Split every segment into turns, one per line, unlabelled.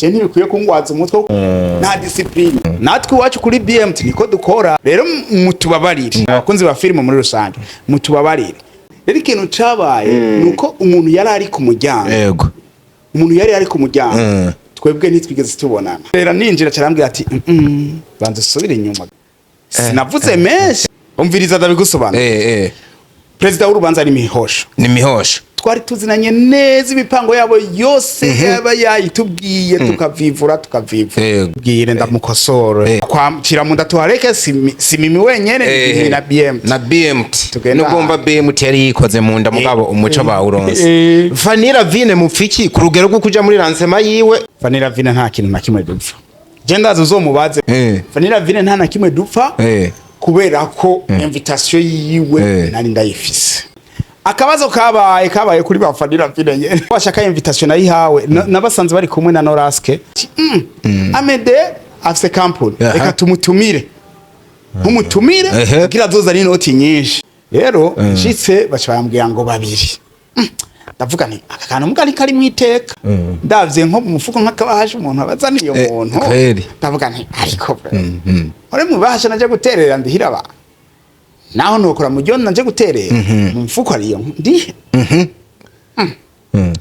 Cyane bikwiye kungwaza umutwe nta discipline. Natwe iwacu kuri BMT niko dukora. Rero mutubabarire. Abakunzi ba filime muri rusange mutubabarire. Rero ikintu cabaye nuko umuntu yari ari ku muryango.
Yego.
Umuntu yari ari ku muryango. Twebwe ntitwigeze tubonana. Rero ninjira cyarambwira ati banze subira inyuma. Sinavuze menshi. Umviriza ndabigusobanura. President w'urubanza ni Mihosho.
Ni Mihosho.
Twari tuzinanye neza imipango yabo yose yaba yayitubwiye tukavivura bwire ndamukosoro kwamkira mu ndatuhareke si mimi wenyene na BMT
na BMT nugomba BMT yari yikoze mu nda mugabo umuco bawuronse Vanilla Vine mupfiki ku rugero rwo kuja muri lancement yiwe.
Vanilla Vine nta kintu na kimwe dupfa genda uzomubaze Vanilla Vine nta na kimwe dupfa kubera ko invitation yiwe nari ndayifise. Akabazo kabaye kuri ba Vanilla Vine nyene bashaka invitation ayihawe nabasanze bari kumwe na Noraske Amedee afise company reka tumutumire nkumutumire kugira zoza n'inoti nyinshi. Rero nshitse bacambwira ngo babiri ndavuga nti akana mugani kari mwiteka ndavye nko mu mufuko nk'akabahaje umuntu abazaniye umuntu ndavuga nti ariko ore mu bahasha naje guterera ndihira ba naho nokora mu jyonna nje guterera mu mfuko ariyo ndi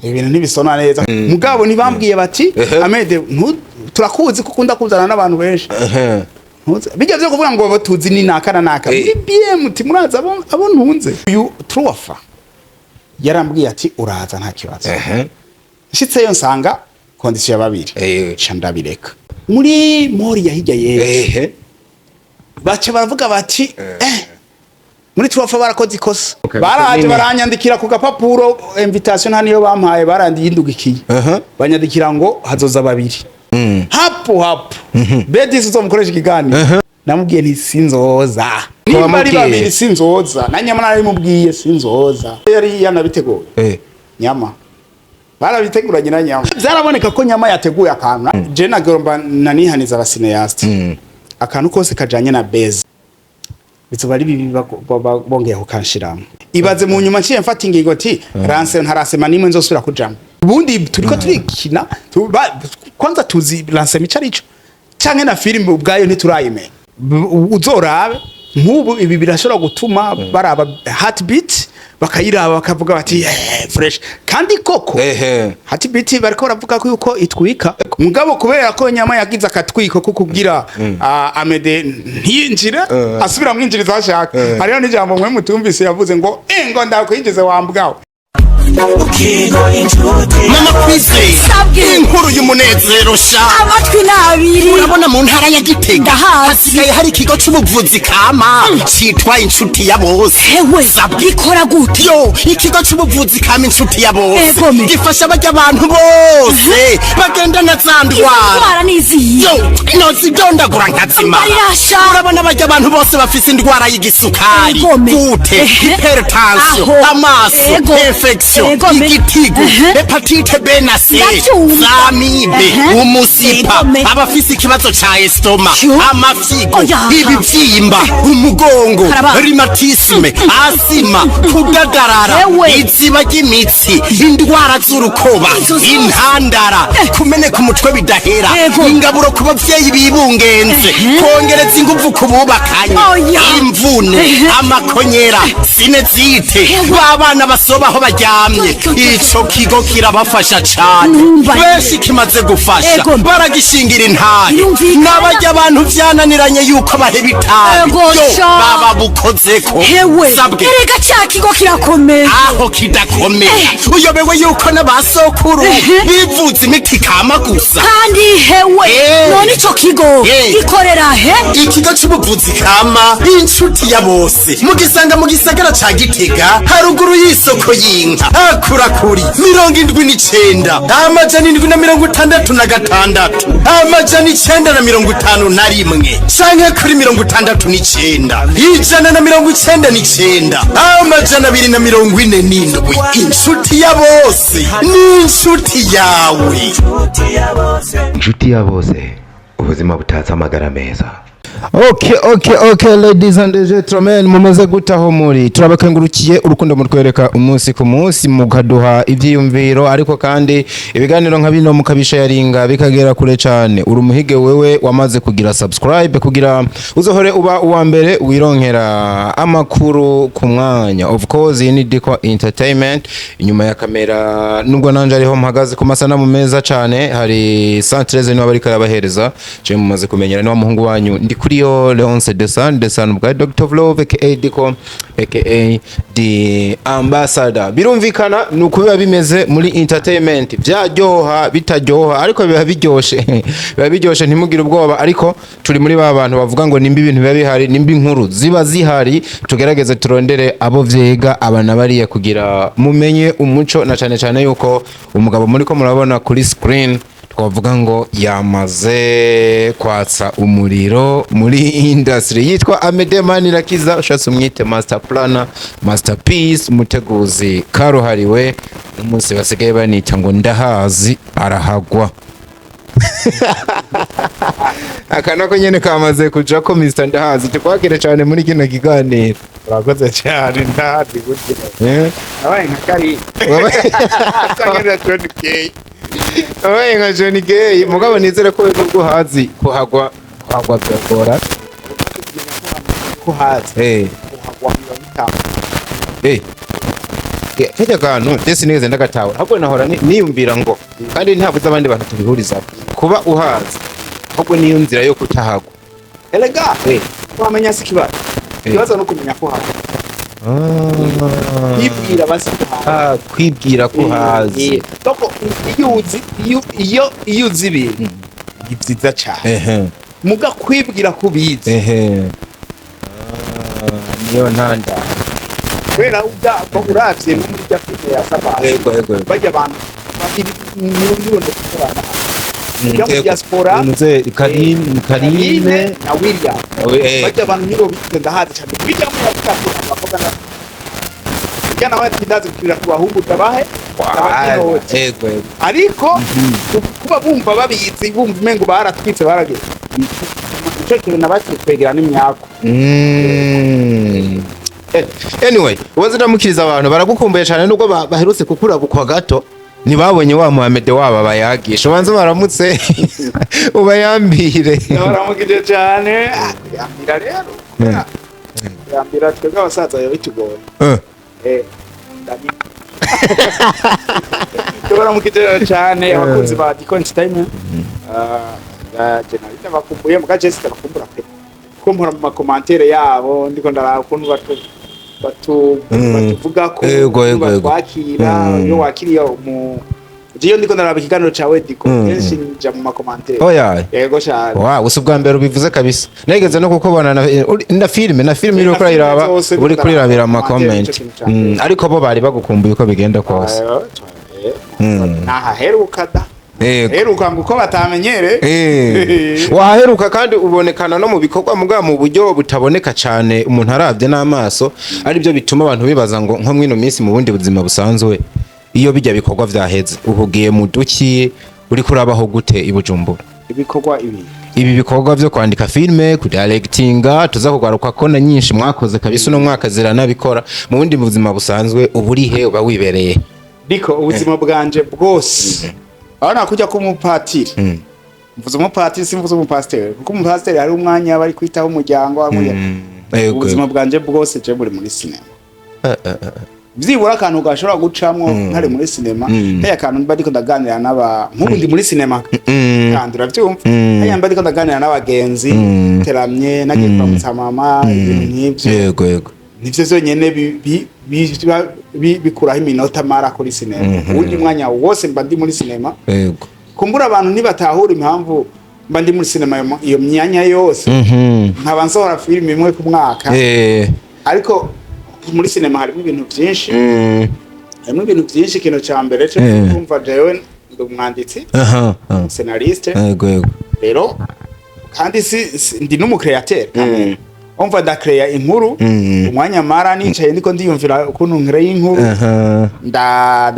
ibintu ntibisona neza mugabo ntibambwiye bati Amedee turakuzi kuko ndakuzana n'abantu benshi bijya byo kuvuga ngo batuzi ni nakana naka muri BMT muraza abo ntunze uyu Truwafa yarambwiye ati uraza nta kibazo nshitse yo nsanga condition ya babiri cha ndabireka muri MORIAH hirya yehe bace baravuga bati muri Truwafa barakoze ikosa baraje baranyandikira ku gapapuro invitation haniyo bampaye barandihindugikiye banyandikira ngo hazoza babiri hapo bedisi uzomukoresha ikigani namubwiye nti sinzoza bari babiri sinzoza na nyama nari mubwiye sinzoza yari yanabiteguye nyama barabiteguranye na nyama zaraboneka ko nyama yateguye akantu je nagomba nanihaniza abacineast akantu kose kajanye na base bizoba ari bibi bongeye kukanshiramo ibaze mu nyuma nciye mfata ingingo ati ntarasema nimwe nzosubira kujamo ubundi turiko turikina kwanza tuzi lancement icarico canke na filime ubwayo ntiturayimenya uzorabe nk'ubu ibi birashobora gutuma baraba heartbeat bakayiraba bakavuga bati fresh kandi koko heartbeat bariko baravuga ko yuko itwika mugabo kubera ko nyama yagize akatwiko ko kugira Amedee ntiyinjire asubira mwinjiriza ashaka hariyo n'ijambo mwe mutumvise yavuze ngo ngo ndakwinjize wambwawe
Mama Kwizeye inkuru y'umunezero sha
amatwi nabiri
urabona mu ntara ya Gitega hasigaye hari ikigo c'ubuvuzi kama citwa inshuti ya bose
gikora gute
yo ikigo c'ubuvuzi kama inshuti ya bose gifasha abajya abantu bose bagenda na zandwara
yo
nozidondagura nkazima urabona abajya abantu bose bafise indwara y'igisukari gute hypertension amaso infection igitigu hepatite B na C zamibe umusipa abafise ikibazo ca estoma amafyigo ibivyimba umugongo rheumatisme asima kudadarara iziba ry'imitsi indwara z'urukoba intandara kumeneka umutwe bidahera ingaburo ku bavyeyi bibungenze kongereza inguvu ku bubakanye imvune amakonyera sinezite babana basobaho baryamye ico kigo kirabafasha cane benshi kimaze gufasha baragishingira intahe n'abajya abantu vyananiranye yuko baheba itabi baba bukozeko
sabwe erega cya kigo kirakomeye
aho kidakomeye uyobewe yuko n'abasokuru bivuza imiti kama gusa
kandi none ico kigo gikorera
ikigo c'ubuvuzi kama inshuti ya bose mugisanga mu gisagara ca Gitega haruguru y'isoko y'inka akurakuri 79 amajana 756 amajana 951 canke kuri 69 ijana na 99 amajana 247 inshuti ya bose ni inshuti yawe
inshuti ya bose ubuzima butatse amagara meza
Okay, ladies and gentlemen, mumeze gutaho muri turabakengurukiye urukundo mutwereka umunsi ku munsi mukaduha ivyiyumviro ariko kandi ibiganiro nka bino mukabisha yaringa bikagera kure cyane urumuhige wewe wamaze kugira subscribe kugira uzohore uba uwa mbere wironkera amakuru ku mwanya. Of course iyi ni Diko Entertainment, inyuma ya kamera nubwo nanje ariho mpagaze ku masanamu meza cyane hari Santreze niwe bari karabahereza je mumaze kumenyera ni wa muhungu wanyu ndi kuri yo Leonce Desan bwa Dr. Vlove aka Diko aka the ambassador. Birumvikana nukubiba bimeze muri entertainment byaryoha bitaryoha ariko biba biryoshe ntimugire ubwoba ariko turi muri ba bantu bavuga ngo nimba ibintu biba bihari nimba inkuru ziba zihari tugerageze turondere abo vyega abana bariye kugira mumenye umuco na cyane yuko umugabo muri ko murabona kuri screen twavuga ngo yamaze kwatsa umuriro muri industry yitwa Amédée Manirakiza ushatse umwite master planner masterpiece umuteguzi karuhariwe umunsi basigaye banita ngo ndahazi arahagwa akana ko nyene kamaze kuja ko Mr Ndahazi tukwakire cyane muri kino kiganiro.
Urakoze cyane ndahazi gutya abaye nka kari abaye
nka Johnny Gay mugabo nizere ko ubwo hazi kuhagwa byagora
kuhazi kuhagwa
kajya kantu ndetse nigeze ndagatawe ahubwo nahora niyumvira ngo kandi ntavuze abandi bantu tubihuriza kuba uhazi ahubwo niyo nzira yo kutahagwa
elega wamenya sikibazo ikibazo no kumenya ko hazi kwibwira basi
kwibwira ko hazi
toko iyo uzi ibintu byiza cyane muga kwibwira ko bizi
niyo ntanda
kwera ubwo uravye muri ya filme ya Sabah bajya abantu babiri miliyoni kukorana ya diaspora
nze Karime
na William bajya abantu nyiro bitse ndahazi cyane William yakakura abakoga na yana wati ndazi kwira kubahungu tabahe ariko kuba bumva babizi bumva mengo baratwitse barageze icyo kintu nabati kwegerana imyako
anyway ubanza ndamukiriza abantu baragukumbuye cyane nubwo baherutse kukura bukwa gato ntibabonye wa Mohamed waba bayagisha ubanza baramutse ubayambire
baramukije cyane yambira rero yambira twebwe abasaza yo bitugoye ndani baramukije cyane abakunzi ba Diko Entertainment generalite bakumbuye muga Jessica bakumbura pe kumpora mu makomantere yabo ndiko ndaraba ukuntu batuvuga ko batwakira yo wakiriye mu Jiyo ndiko ndaraba ikiganiro cawe Diko kenshi nja mu makomantere yego cyane
wow usubwa mbere ubivuze kabisa nageze no kukubona na filme iri ko iraba uri kuri rabira ama comment ariko bo bari bagukumbuye uko bigenda kose
nahaheruka da heruka nguko batamenyere
waheruka kandi ubonekana no mu bikorwa muga mu buryo butaboneka cyane umuntu aravye n'amaso ari byo bituma abantu bibaza ngo nko mwino minsi mu bundi buzima busanzwe iyo bijya bikorwa vyaheze uhugiye mu duki uri kurabaho gute ibujumbura
ibikorwa
ibi bikorwa byo kwandika filme ku directinga tuza kugaruka ko na nyinshi mwakoze kabisa no mwaka ziranabikora mu bundi buzima busanzwe uburi he uba wibereye
Diko ubuzima bwanje bwose abana kujya ko umupatiri mvuze umupatiri simvuze umupasiteri kuko umupasiteri hari umwanya bari kwitaho umuryango ubuzima bwanje bwose je buri muri sinema byibura akantu gashobora gucamwo ntari muri sinema nta akantu mba ndiko ndaganira n'aba nk'ubundi muri sinema kandi uravyumva aya mba ndiko ndaganira n'abagenzi teramye nagiye kwamutsa mama ibintu
nk'ivyo
nivyo zonyene bikuraho iminota mara kuri sinema ubundi mwanya wose mba ndi muri sinema kumbura abantu nibatahura impamvu mba ndi muri sinema iyo myanya yose nkaba nsohora filime imwe ku mwaka ariko muri sinema harimo ibintu byinshi ikintu cya mbere cyo kumva jewe ndi umwanditsi scenariste rero kandi ndi n'umukreateur umva ndakreya inkuru umwanya mara nicaye ndiko ndiyumvira ukuntu nkreye inkuru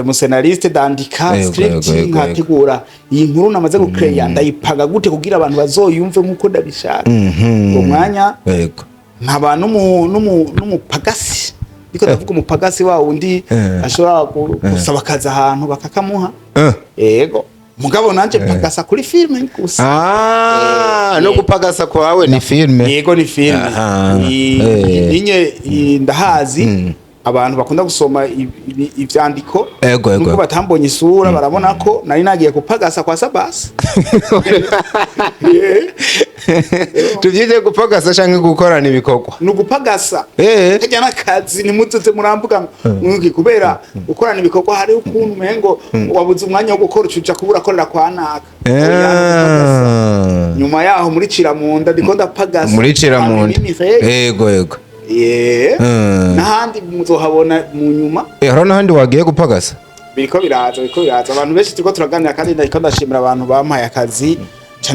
umusenariste ndandika script nkategura iyi nkuru namaze gukreya ndayipaga gute kugira abantu bazoyumve nkuko ndabishaka umwanya nkaba n'umupagasi ndiko ndavuga umupagasi wa undi ashobora gusaba akazi ahantu bakakamuha yego mugabo nanje pagasa kuri filme gusa
no gupagasa kwawe ni filme
yego ni filme inye ndahazi abantu bakunda gusoma ivyandiko nuko batambonye isura barabona ko nari nagiye kupagasa kwa Sabas
tuvyije gupagasa canke gukorana ibikorwa
no gupagasa kajya nakazi ni mututse murambuga nuki kubera gukorana ibikorwa hari ukuntu mengo wabuze umwanya wo gukora ucuja kubura korera kwa naka nyuma yaho muri Ciramunda ndiko ndapagasa
muri Ciramunda yego
nahandi muzohabona mu nyuma
haro nahandi wagiye gupagasa
biriko biraza abantu benshi turiko turaganira kandi ndiko ndashimira abantu bampaye akazi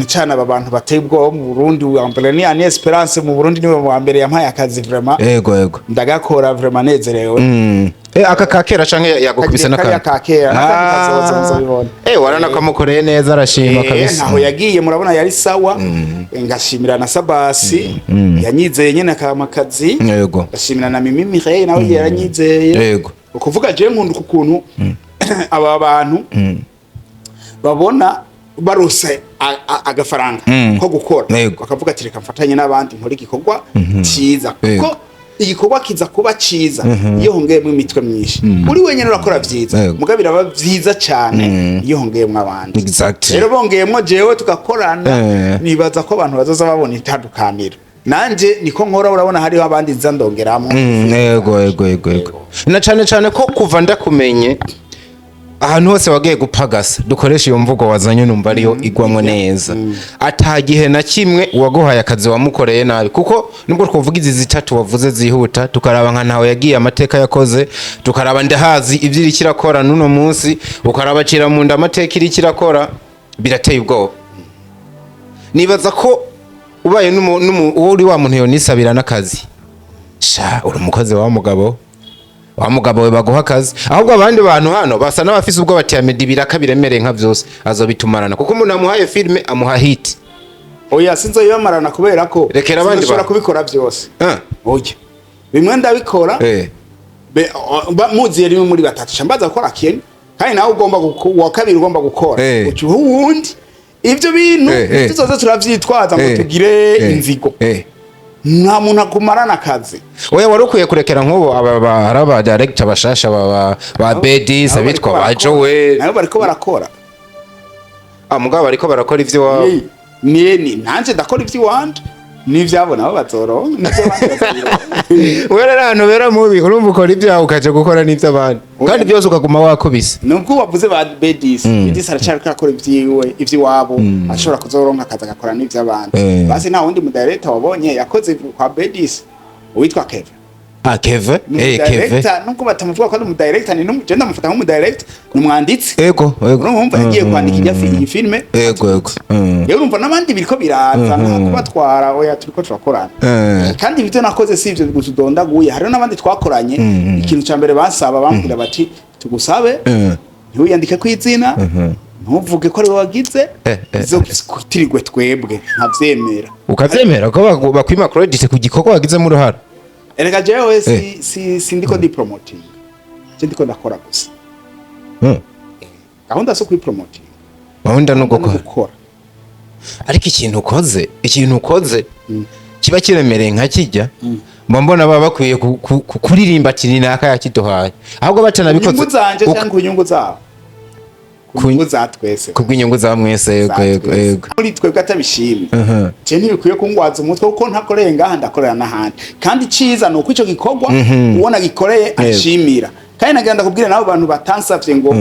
cyane aba bantu bateye ubwoba mu Burundi wa mbere ni Ani Esperance mu Burundi niwe wa mbere yampaye akazi vraiment
yego
ndagakora vraiment nezerewe
aka kakera canke yagukubise
nakakera nakazozobibona
warana kamukoreye neza arashima kabisa
naho yagiye murabona yari sawa ngashimira na Sabasi yanyizeye nyene akamakazi
yego
ngashimira na Mimi Mireille nawe yaranyizeye
yego
ukuvuga je nkunda ukuntu aba bantu babona barose agafaranga ko gukora bakavuga ati reka mfatanye n'abandi nkora igikorwa cyiza kuko igikorwa kiza kuba cyiza iyo hongeyemo imitwe myinshi uri wenyine urakora byiza mugabira aba byiza cyane iyo hongeyemo abandi rero bongeyemo jewe tugakorana nibaza ko abantu bazoza babona itandukaniro nanje niko nkora urabona hariho abandi nza ndongeramo
yego na cyane ko kuva ndakumenye ahantu hose wagiye gupagasa dukoresha iyo mvugo wazanye numva ariyo igwamwe neza atagihe na kimwe waguhaye akazi wamukoreye nabi kuko nubwo twavuga izi zitatu wavuze zihuta tukaraba nka ntawe yagiye amateka yakoze tukaraba ndahazi ivyiri kirakora nuno munsi ukaraba Ciramunda amateka iri kirakora birateye ubwoba nibaza ko ubaye uri wa muntu yo nisabira nakazi sha uri umukozi wa mugabo we baguha akazi ahubwo abandi bantu hano basa n'abafise ubwo bati Amedee birakabiremereye nka vyose azobitumarana kuko umuntu amuhaye filme amuha hit
oya sinzo yibamarana kubera ko
rekera abandi
bashobora kubikora byose oya bimwe ndabikora muziye rimwe muri batatu shambaza gukora kintu kandi nawe ugomba wa kabiri ugomba gukora ucuhundi ivyo bintu tuzoza turavyitwaza ngo tugire inzigo nta muntu akumarana akazi
oya warukwiye kurekera nk'ubu aba director bashasha ba Bedi sabitwa ba Joe
nabo bariko barakora
mugabo bariko barakora ivyo wabo
ni nanje ndakora ivyo wanje n'ivyabo nabo bazoro
wera rano bera mubi urumva ukora ivyawe ukaje gukora n'ivyo abandi kandi byose ukaguma wakubise
nubwo wavuze ba Bedis aracari akora ivyo wabo ashobora kuzoronka akazi agakora n'ivyo abandi basi nta wundi mu director wabonye yakoze kwa Bedis witwa Kevin
Kevin
nuko batamuvuga ko ari mu director ni n'umugenda mufata nko mu director n'umwanditsi
yego
urumva yagiye kwandika iyi filme
yego
urumva n'abandi biriko biraza kubatwara oya turiko turakorana kandi ibyo nakoze si ivyo gusudondaguye hari n'abandi twakoranye ikintu ca mbere basaba bambwira bati tugusabe ntuyandike kwizina ntuvuge ko ari wagize zo kutirirwe twebwe ntavyemera
ukavyemera ko bakwima credit ku gikorwa wagize mu ruhara
erega jewe si ndiko ndi promoting ndiko ndakora gusa gahunda so kwipromoting
gahunda no gukora ariko ikintu ukoze kiba kiremereye nka kijya mbona baba bakwiye kuririmba ati naka yakiduhaye ahubwo batanabikoze
inyungu zanje cyangwa kunyungu zabo kunyungu za twese
kubw'inyungu za mwese yego
muri twebwe atabishimye je ntibikwiye kungwaza umutwe kuko ntakoreye ngaha ndakorera n'ahandi kandi ciza nuko ico gikorwa ubona gikoreye ashimira kandi nagenda kubwira nabo bantu batansavye ngo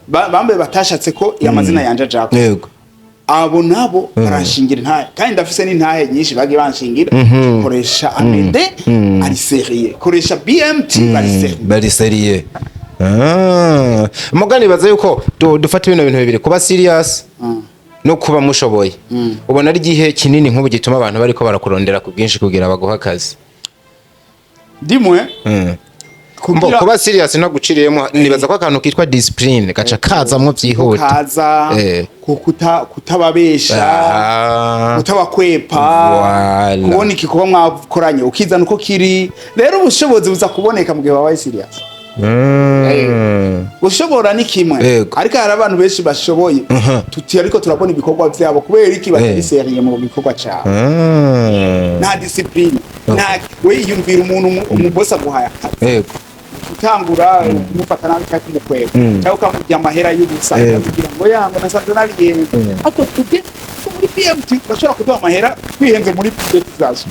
bambe batashatse ko amazina yanje ajako
yego
abo nabo barashingira ntaye kandi ndafise n'intaye nyinshi bagi banshingira koresha Amedee ari serieux koresha BMT
bari serieux mugani baza yuko dufata ibintu bibiri kuba serious no kuba mushoboye ubona ari gihe kinini nk'ubu gituma abantu bariko barakurondera ku bwinshi kugira baguha akazi
dimwe
kuba serious no guciriyemo nibaza ko akantu kitwa discipline gaca kazamwo vyihuta
kaza kutababesha kutabakwepa kubona ikikuba mwakoranye ukizana uko kiri rero ubushobozi buza kuboneka mu gihe wabaye serious ushobora ni kimwe ariko hari abantu benshi bashoboye tuti ariko turabona ibikorwa byabo kubera iki batari seriye mu bikorwa cyabo nta discipline nta we yumvira umuntu umubosa guhaya yego utangura kumufata nabi cyangwa kumukwega cyangwa ukamujya amahera y'ubusa kugira ngo yango nasanze nabigenze ariko tujye muri PMT bashobora kuduha amahera twihenze muri budget zazo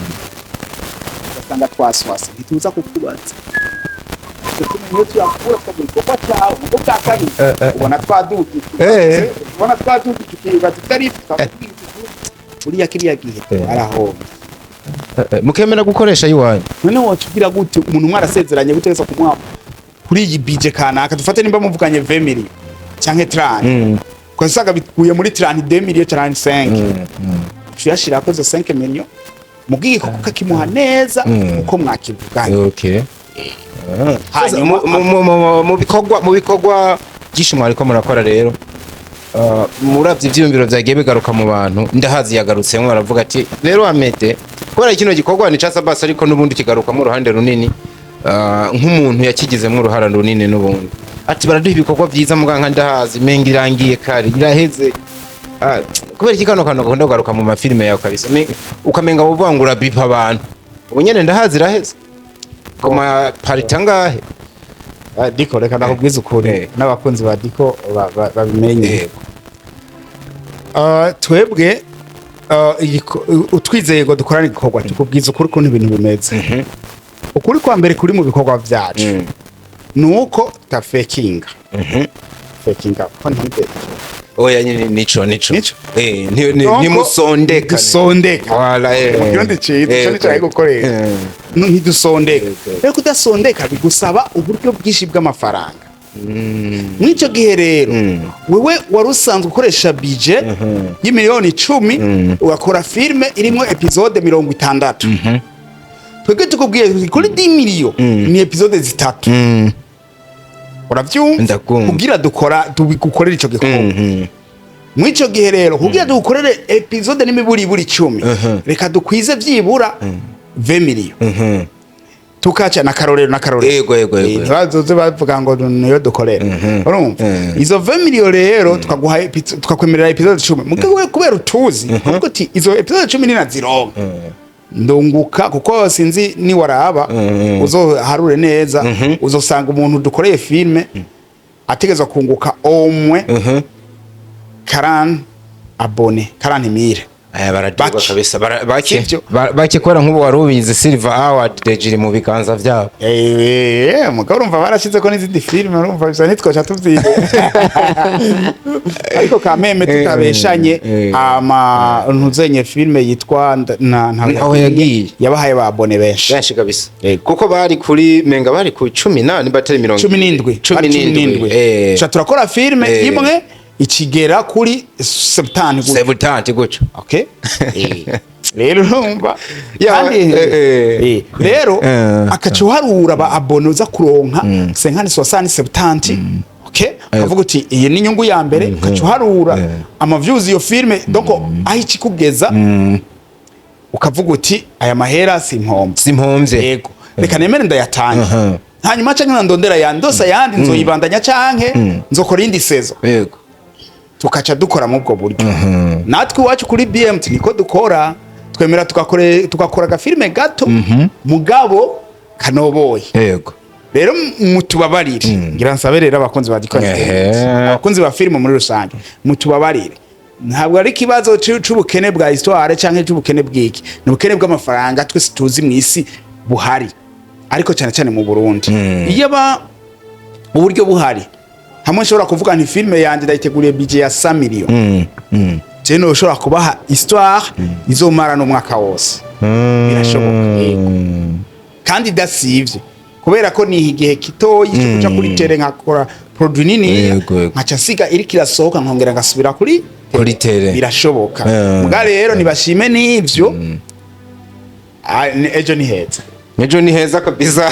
ugasanga twaswase ntituza kukubaza tumenye tuyakura ko bikorwa cyawe ngo bwakari ubona twaduki ubona twaduki tukiba tutari uriya kiriya gihe araho
mukemera gukoresha yiwanyu
none wacubwira gute umuntu mwarasezeranye gutegeza kumuha kuri iyi budget kanaka dufate nimba muvuganye 20 million canke 30 ko saga bikuye muri 32 million 35 tuyashira ko 5 million mugiye ko kakimuha neza uko mwakivuganye
okay mu bikorwa byishimo ariko murakora rero muravye ivyiyumviro vyagiye bigaruka mu bantu ndahazi yagarutsemo baravuga ati rero Amede kubera kino gikorwa ni casa basi ariko nubundi kigaruka mu ruhande runini nk'umuntu yakigizemo uruhara runini nubundi ati baraduha ibikorwa vyiza muganga ndahazi menga irangiye kare iraheze kubera kikano gakunda kugaruka mu mafilime yawe kabisa ukamenga buvangura bipa abantu ubunyene ndahazi iraheze koma paritangahe
Diko reka nakubwiza ukuri n'abakunzi ba Diko babimenye twebwe utwizeye ngo dukorane igikorwa tukubwiza ukuri ko ibintu bimeze ukuri kwa mbere kuri mu bikorwa byacu nuko ta fakinga ko ntibere
oya nico ni musondeka
wala ngironde cyiza cyane gukorera ntidusondeka rero kudasondeka bigusaba uburyo bwishi bw'amafaranga mw'ico gihe rero wewe warusanzwe ukoresha budget y'imiliyoni 10 ugakora filme irimo episode 60 twebwe tukubwiye kuri 10 million ni episode zitatu uravyumva kugira dukorera ico gikorwa mw'ico gihe rero kugira dukorere episode n'imiburi 10 reka dukwize vyibura 20 million tukacha na karorero
yego
bazoze bavuga ngo niyo dukorera urumva izo 20 million rero tukakwemerera episode 10 mugawe kubera utuzi kuko ati izo episode 10 ni nazironka ndunguka kuko sinzi ni waraba uzoharure neza uzosanga umuntu dukoreye filme ategezwa kunguka omwe 40 abone 40,000
aya baraduga kabisa bake kora nk'ubu warubize Silver Award dejiri mu biganza byabo
mugabo urumva barashize ko n'izindi filme urumva bisa nitwocha tuvyize ariko kameme tutabeshanye ntuzenye filme yitwa
aho yagiye
yabahaye babone benshi
kabisa kuko bari kuri menga bari ku 18 batari
17 turakora filme imwe ikigera kuri
70 guco
okay rero numva rero akacuharura ba abonoza kuronka 50-70 okay akavuga uti iyi ni nyungu ya mbere akacuharura ama views iyo filme donc ahici kugeza ukavuga uti aya mahera simpomvye yego reka nemere ndayatanga hanyuma canke ndondera yandosa yandi nzoyibandanya canke nzokora indi sezo
yego
tukaca dukora mu bwo buryo natwe iwacu kuri BMT niko dukora twemera tugakora ga filme gato mugabo kanoboye
yego
rero mutubabarire ngira nsabe rero abakunzi ba Diko abakunzi ba filme muri rusange mutubabarire ntabwo ari kibazo c'ubukene bwa histoire canke c'ubukene bwiki n'ubukene bw'amafaranga twese tuzi mu isi buhari ariko cyane mu Burundi iyo uburyo buhari hamwe nshobora kuvuga nti filme yanje ndayiteguriye budget ya 100 million cyane ushobora kubaha histoire izomara no mwaka wose birashoboka kandi dasivye kubera ko ni igihe kitoyi cyo kuja kuri tere nkakora produit nini nkaca siga iri kirasohoka nkongera ngasubira kuri
kuri tere
birashoboka muga rero nibashime n'ivyo ejo ni heza
Ejo ni heza kabisa.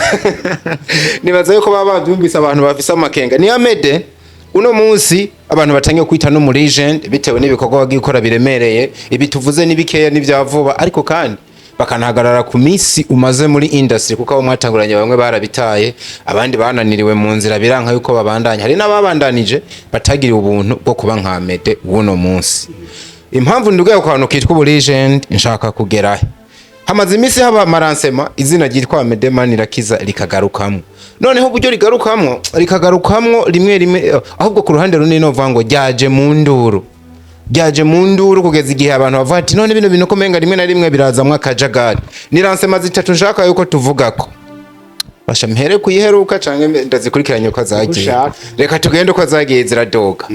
Nibaza yuko baba bavyumvise abantu bafise amakenga. Ni Amede uno munsi abantu batangiye kwita no mu legend bitewe n'ibikorwa bagikora biremereye ibi tuvuze nibikeya n'ivyavuba ariko kandi bakanahagarara ku misi umaze muri industry kuko abo mwatanguranye bamwe barabitaye abandi bananiriwe mu nzira biranka yuko babandanya hari n'ababandanije batagiriye ubuntu bwo kuba nka Amede uno munsi. Impamvu ndugaye ku kantu kitwa ubu legend nshaka kugerahe hamaze imisi haba maransema izina ryitwa Amede Manirakiza rikagarukamwo noneho uburyo rikagarukamwo rimwe ahubwo ku ruhande runini novuga ngo ryaje mu nduru kugeza igihe abantu bavuga ati none bino bintu komenga rimwe na rimwe birazamwa akajagari ni ransema zitatu nshaka yuko tuvugako basha mhere kuyiheruka canke ndazikurikiranye uko zagiye reka tugende uko zagiye ziradoga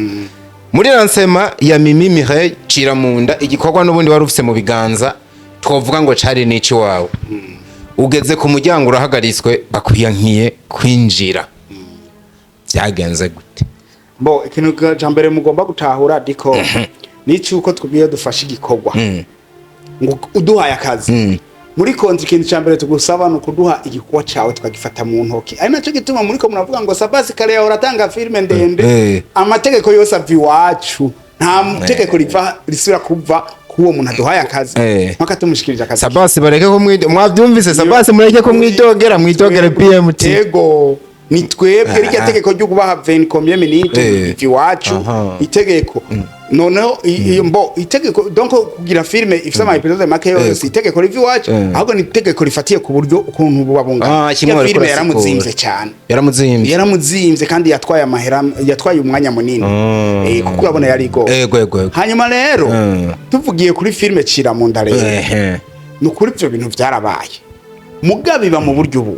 muri ransema ya Mimi Mireille Ciramunda igikorwa n'ubundi wari ufise mu biganza twovuga ngo cari nici wawe ugeze ku muryango urahagariswe bakwiyankiye kwinjira byagenze gute
bo ikintu cyambere mugomba gutahura diko nici uko twubiye dufasha igikorwa ngo uduhaye akazi muri konti ikintu cyambere tugusaba no kuduha igikorwa cyawe tukagifata mu ntoki ari naco gituma muri ko muravuga ngo Sabasi kare ya uratanga filme ndende amategeko yose aviwacu nta mutegeko riva risura kuva uwo muntu aduhaye akazi mpaka tumushikirije akazi
Sabasi bareke ko mwavyumvise Sabasi mureke ko mwidogere PMT
tego ni twebwe irya tegeko ryo kubaha 20 combien minutes iwacu itegeko noneho mbo itegeko donc kugira filme ifisa ama episode make yose itegeko rivi wacu ahubwo ni itegeko rifatiye ku buryo ukuntu bubabunga filme yaramuzimvye cyane yaramuzimvye kandi yatwaye amahera yatwaye umwanya munini kuko yabona yari go hanyuma rero tuvugiye kuri filme Ciramunda rero nukuri byo bintu byarabaye mugabiba mu buryo ubu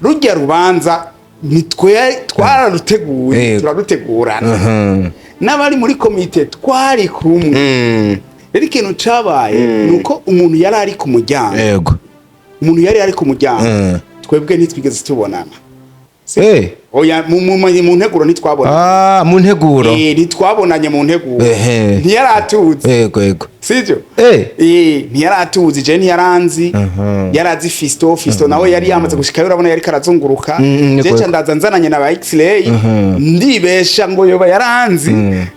rujya rubanza nitwe twararuteguye turarutegurana n'abari muri komite twari kumwe rero ikintu cabaye nuko umuntu yari ari ku muryango twebwe ntitwigeze tubonana oya mu nteguro ntitwabonanye
mu nteguro
ntitwabonanye mu nteguro ntiyaratuzi sivyo ntiyaratuzi je ntiyaranzi yarazi Fisto nawe yari yamaze gushika urabona yari karazunguruka je ndaza nzananye na ba X-ray ndibesha ngo yoba yaranzi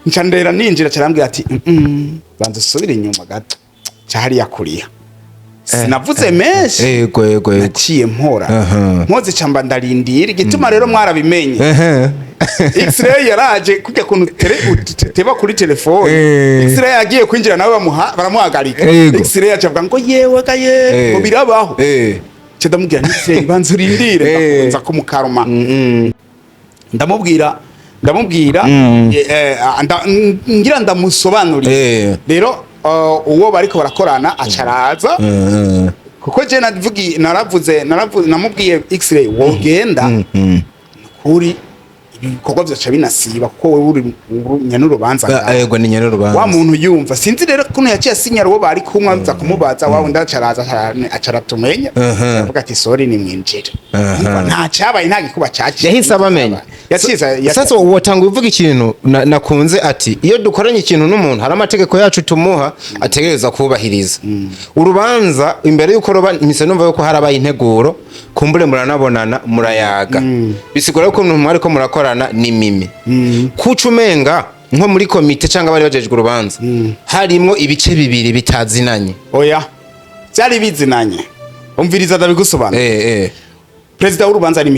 nca ndera ninjira carambwira ati banza usubire inyuma gato cyari yakuriya sinavuze menshi naciye mpora mpoze camba ndarindira igituma rero mwarabimenye X-ray yaraje kujya kuntu teba kuri telefone X-ray yagiye kwinjira nawe baramuhagarika X-ray yacavuga ngo yewe gaye ngo birabaho cedamubwira X-ray banza urindire nza kumukaruma ndamubwira ngira ndamusobanurira rero uwo bariko barakorana acaraza kuko je namubwiye X-ray wogenda kuri ibikorwa byaca binasiba kuko wewe uri nyanurubanza
yego ni nyanurubanza
wa muntu yumva sinzi rero kuno yaciye asinyara uwo bari kumwe biza kumubaza wawe ndacaraza acaratumenya avuga ati sorry ni mwinjira nta cyabaye nta gikuba cyaciye
yahise abamenya sasa wotanga uvuga ikintu nakunze ati iyo dukoranye ikintu n'umuntu hari amategeko yacu tumuha ategereza kubahiriza urubanza imbere yuko roba mise numva yuko harabaye integuro kumbure muranabonana murayaga bisigura ko umuntu ariko murakorana ni Mimi kucumenga nko muri komite cyangwa bari bajejwe urubanza harimo ibice bibiri bitazinanye
oya cyari bizinanye umviriza ndabigusobanura president w'urubanza ni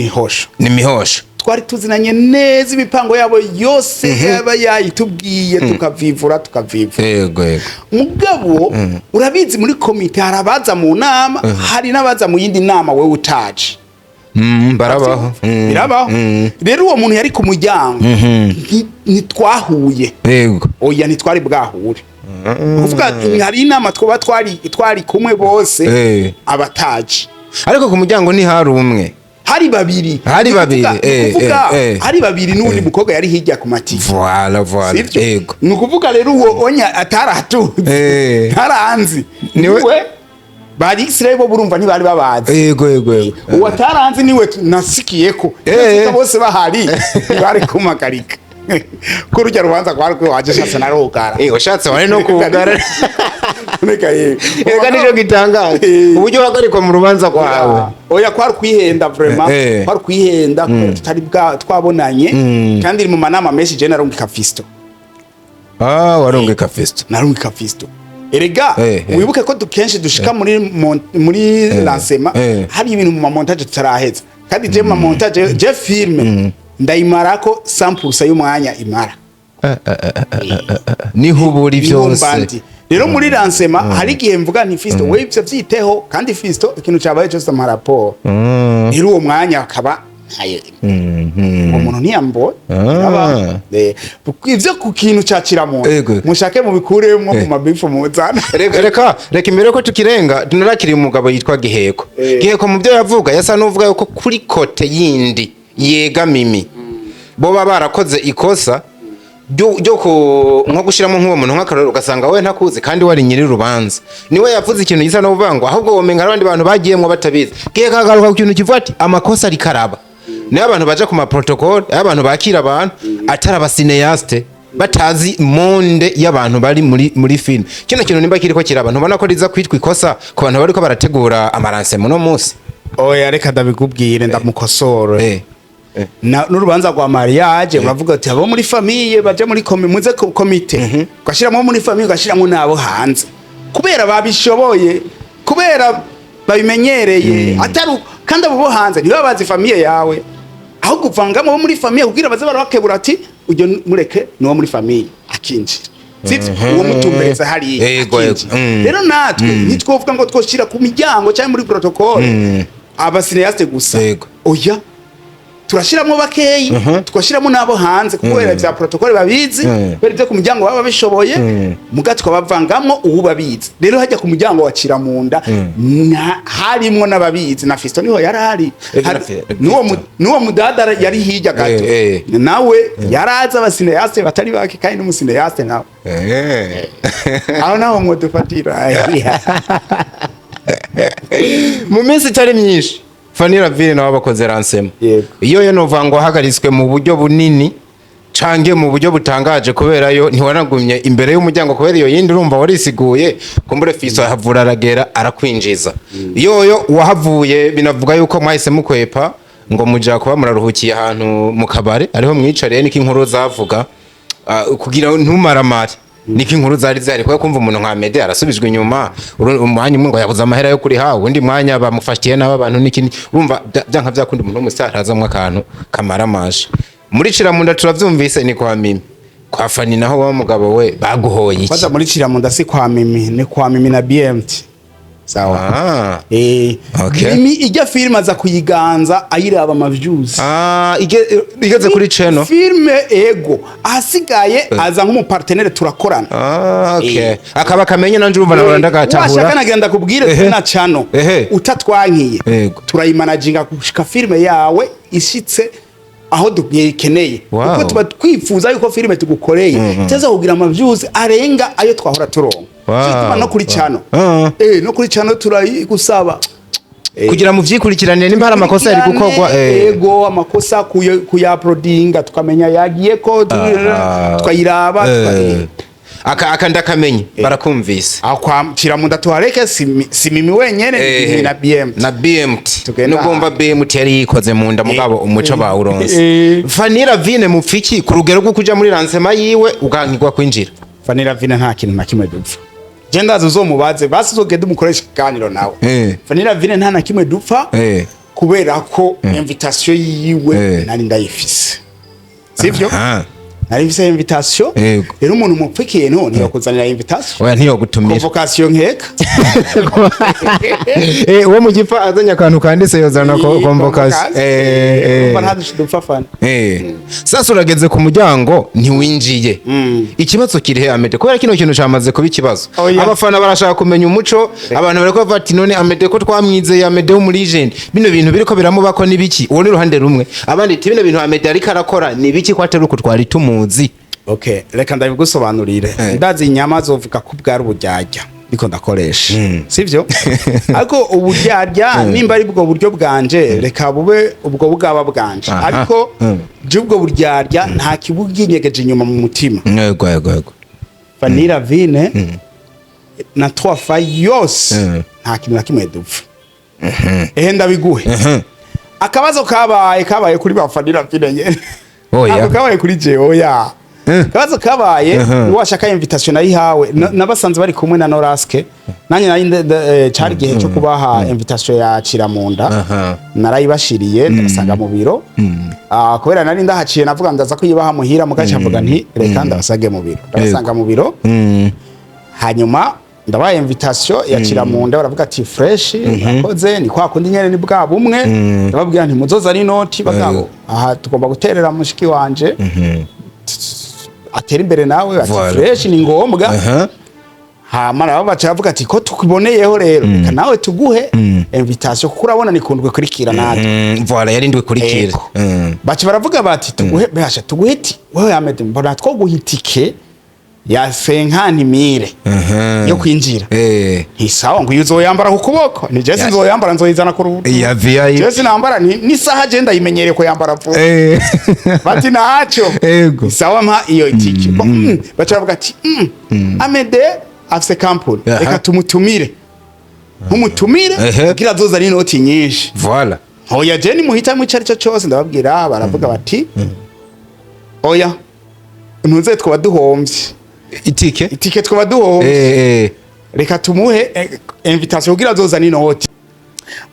Mihosha twari tuzinanye neza ibipango yabo yose yaba yayitubwiye tukavivura
yego
mugabo urabizi muri komite harabaza mu nama hari nabaza mu yindi nama wewe utaje
barabaho
birabaho rero uwo muntu yari ku muryango ntitwahuye
yego
oya ntitwari bwahure kuvuga hari inama twari kumwe bose abataje
ariko ku muryango ni hari umwe
hari babiri hari babiri n'undi mukobwa yari hirya ku mativi
voilà
yego nukuvuga rero uwo onya ataratuze ntaranzi niwe bari X-ray bo burumva ntibari babazi
yego
uwo ataranzi niwe nasikiyeko bose bahari bari kumagarika ko rujya rubanza kwari ko waje shatse narugara
ushatse wari no kugara
neka
ega nico gitangaje uburyo wagarikwa mu rubanza kwawe
oya kwari kwihenda vraiment kwari kwihenda tutari bwa twabonanye kandi iri mu manama menshi je narungika fisto
warungika fisto
narungika fisto erega wibuke ko dukenshi dushika muri lancement hari ibintu mu montage tutaraheza kandi je mu montage je filme ndayimarako 100% y'umwanya imara
ni huburi byose
rero muri lancement hari gihe mvuga nti fisto we ivyo vyiteho kandi fisto ikintu cyabaye cyose mu rapport rero uwo mwanya akaba umuntu ntiyambo ivyo ku kintu cyacira mu mushake mu bikuremo mu mabifu muzana
reka imbere ko tukirenga tunarakiri umugabo yitwa Giheko mu byo yavuga yasa nuvuga yuko kuri kote yindi yega mimi bo barakoze ikosa ryo nko gushiramo nk'uwo muntu nk'akaroro ugasanga we ntakuzi kandi wari nyiri rubanza niwe yavuze ikintu gisa no buvangwa ahubwo womenga abandi bantu bagiyemwe batabizi kagaruka ku kintu kivuga ati amakosa ari karaba ni abantu baje ku ma protocol abantu bakira abantu atari abasineyaste batazi monde y'abantu bari muri film kino kintu nimba kiriko kirabantu ubona ko riza kwitwa ikosa ku bantu bariko barategura amaranse muno munsi
oya reka ndabikubwire ndamukosore n'urubanza rwa mariage uravuga ati abo muri famille baje muri muze komite gashiramo muri famille gashiramo nabo hanze kubera babishoboye kubera babimenyereye atari kandi abo bo hanze niba bazi famille yawe aho kuvangamo abo muri famille kugira baze barakebura ati ujye mureke no muri famille akinjira sivyo uwo mutumbereza hari rero natwe nitwovuga ngo twoshira ku miryango cyangwa muri protocol abasineyaste gusa oya turashiramo bakeyi twashiramo nabo hanze kubera bya protocol babizi bari byo ku muryango baba bishoboye mugatwa bavangamo ubu babizi rero hajya ku muryango wacira munda harimwo nababizi na fisto niho yarari nuwo mudadara yari hijya gato nawe yaraza abasineyaste batari bake kandi n'umusineyaste nawe aho naho ngo dufatira
mu minsi itari myinshi Fanny Ravine nawe bakoze ransema iyo yo novango hagariswe mu buryo bunini cange mu buryo butangaje kubera yo ntiwanagumye imbere y'umuryango kubera iyo yindi urumva warisiguye kumbure fiso havura aragera arakwinjiza yoyo wahavuye binavuga yuko mwahise mukwepa ngo muja kuba muraruhukiye ahantu mu kabare ariho mwicariye niki inkuru zavuga kugira ntumaramare niki inkuru zari kwa kumva umuntu nka Amedee arasubijwe inyuma umwanya ngo yabuze amahera yo kuri hawo undi mwanya bamufashiye naba bantu niki urumva byanka byakunda umuntu w'umustar azamwe akantu kamaramaje muri Ciramunda turavyumvise ni kwa Mimi kwa Fanny naho wa mugabo we baguhoye iki
baza muri Ciramunda si kwa Mimi ni kwa Mimi na BMT sawa Mimi ijya film aza kuyiganza ayiraba ama views
igeze kuri channel
filme ego ahasigaye aza nk'umu partenaire turakorana
akaba kamenye nanje urumva nawe ndagacahura
washaka nagenda kubwire na channel utatwankiye turayimanaginga gushika filme yawe ishitse aho dukeneye kuko tuba twifuza yuko filme tugukoreye teza kugira ama views arenga ayo twahora turonka no kuri channel no kuri channel turayigusaba
kugira mu vyikurikirane nimba hari amakosa yari gukogwa
ego amakosa kuyauploadinga tukamenya yagiye ko twayiraba
akanda kamenye barakumvise
akwa Ciramunda tuhareke si Mimi wenyene na BMT
nugomba BMT yari yikoze mu nda mugabo umuco bawuronse Fanny Ravine mupfiki ku rugero rwo kuja muri lancement yiwe ugankirwa kwinjira
Fanny Ravine nta kintu na kimwe dupfa genda zomubaze basizogenda umukoresha kaniro nawe Fanny Ravine nta na kimwe dupfa kubera ko invitation yiwe nari ndayifise sivyo nari mfise invitation rero umuntu mupfikiye none yakuzanira invitation
oya ntiyo gutumira
convocation nkeka
uwo mu gifa azanya akantu kandise yozana convocation
dupfa Fanny
sasa urageze ku muryango ntiwinjiye ikibazo kirihe Amedee kubera kino kintu cyamaze kuba ikibazo abafana barashaka kumenya umuco abantu bariko bati none Amedee ko twamwizeye Amedee wo muri legend bino bintu biriko biramubako nibiki uwo ni ruhande rumwe abandi ati bino bintu Amedee ariko arakora nibiki ko atari uko twari tumuzi
reka ndabigusobanurire ndazi inyama zovuga ko bwari ubujyajya ndiko ndakoresha sivyo ariko uburyarya nimba ari bwo buryo bwanje reka bube ubwo bwaba bwanje ariko je ubwo buryarya nta kibuginyegeje inyuma mu mutima
yego
Vanilla Vine na 3 fa yose nta kintu na kimwe dupfa ndabiguhe akabazo kabaye kuri ba Vanilla Vine nyene ako kabaye kuri je oya kabazo kabaye washaka invitation nari hawe nabasanze bari kumwe na Noraske nanye nari cari gihe cyo kubaha invitation ya Kiramunda narayibashiriye ndasanga mu biro kubera nari ndahaciye navuga ndaza kuyibaha muhira mugaca mvuga nti reka ndabasage mu biro ndabasanga mu biro hanyuma ndabaye invitation ya Kiramunda baravuga ati fresh nakoze ni kwa kundi nyene ni bwa bumwe ndababwira nti muzoza ari noti bagabo aha tugomba guterera mushiki wanje atera imbere nawe ati fresh ni ngombwa hamara baba bacavuga ati ko tukiboneyeho rero reka nawe tuguhe invitation kuko urabona nikundwe kurikira natwe
voilà yarindwe kurikira
baca baravuga bati tuguhe behasha tuguhe iti wewe Amede mbona two guhitike ya 50,000 yo kwinjira isawa ngo uzoyambara ku kuboko ni Jesse nzoyambara nzoyizana ku ruhu
ya VIP
Jesse nambara ni saha agenda yimenyere ko yambara vuba bati nacho isawa mpa iyo itike baca bavuga ati Amede afise company reka tumutumire kugira azoza ari noti nyinshi
voilà
oya je ni muhita mu cyari cyo cyose ndababwira baravuga bati oya ntuze twaba duhombye itike twaba duhombye reka tumuhe invitation kugira azoza ni noti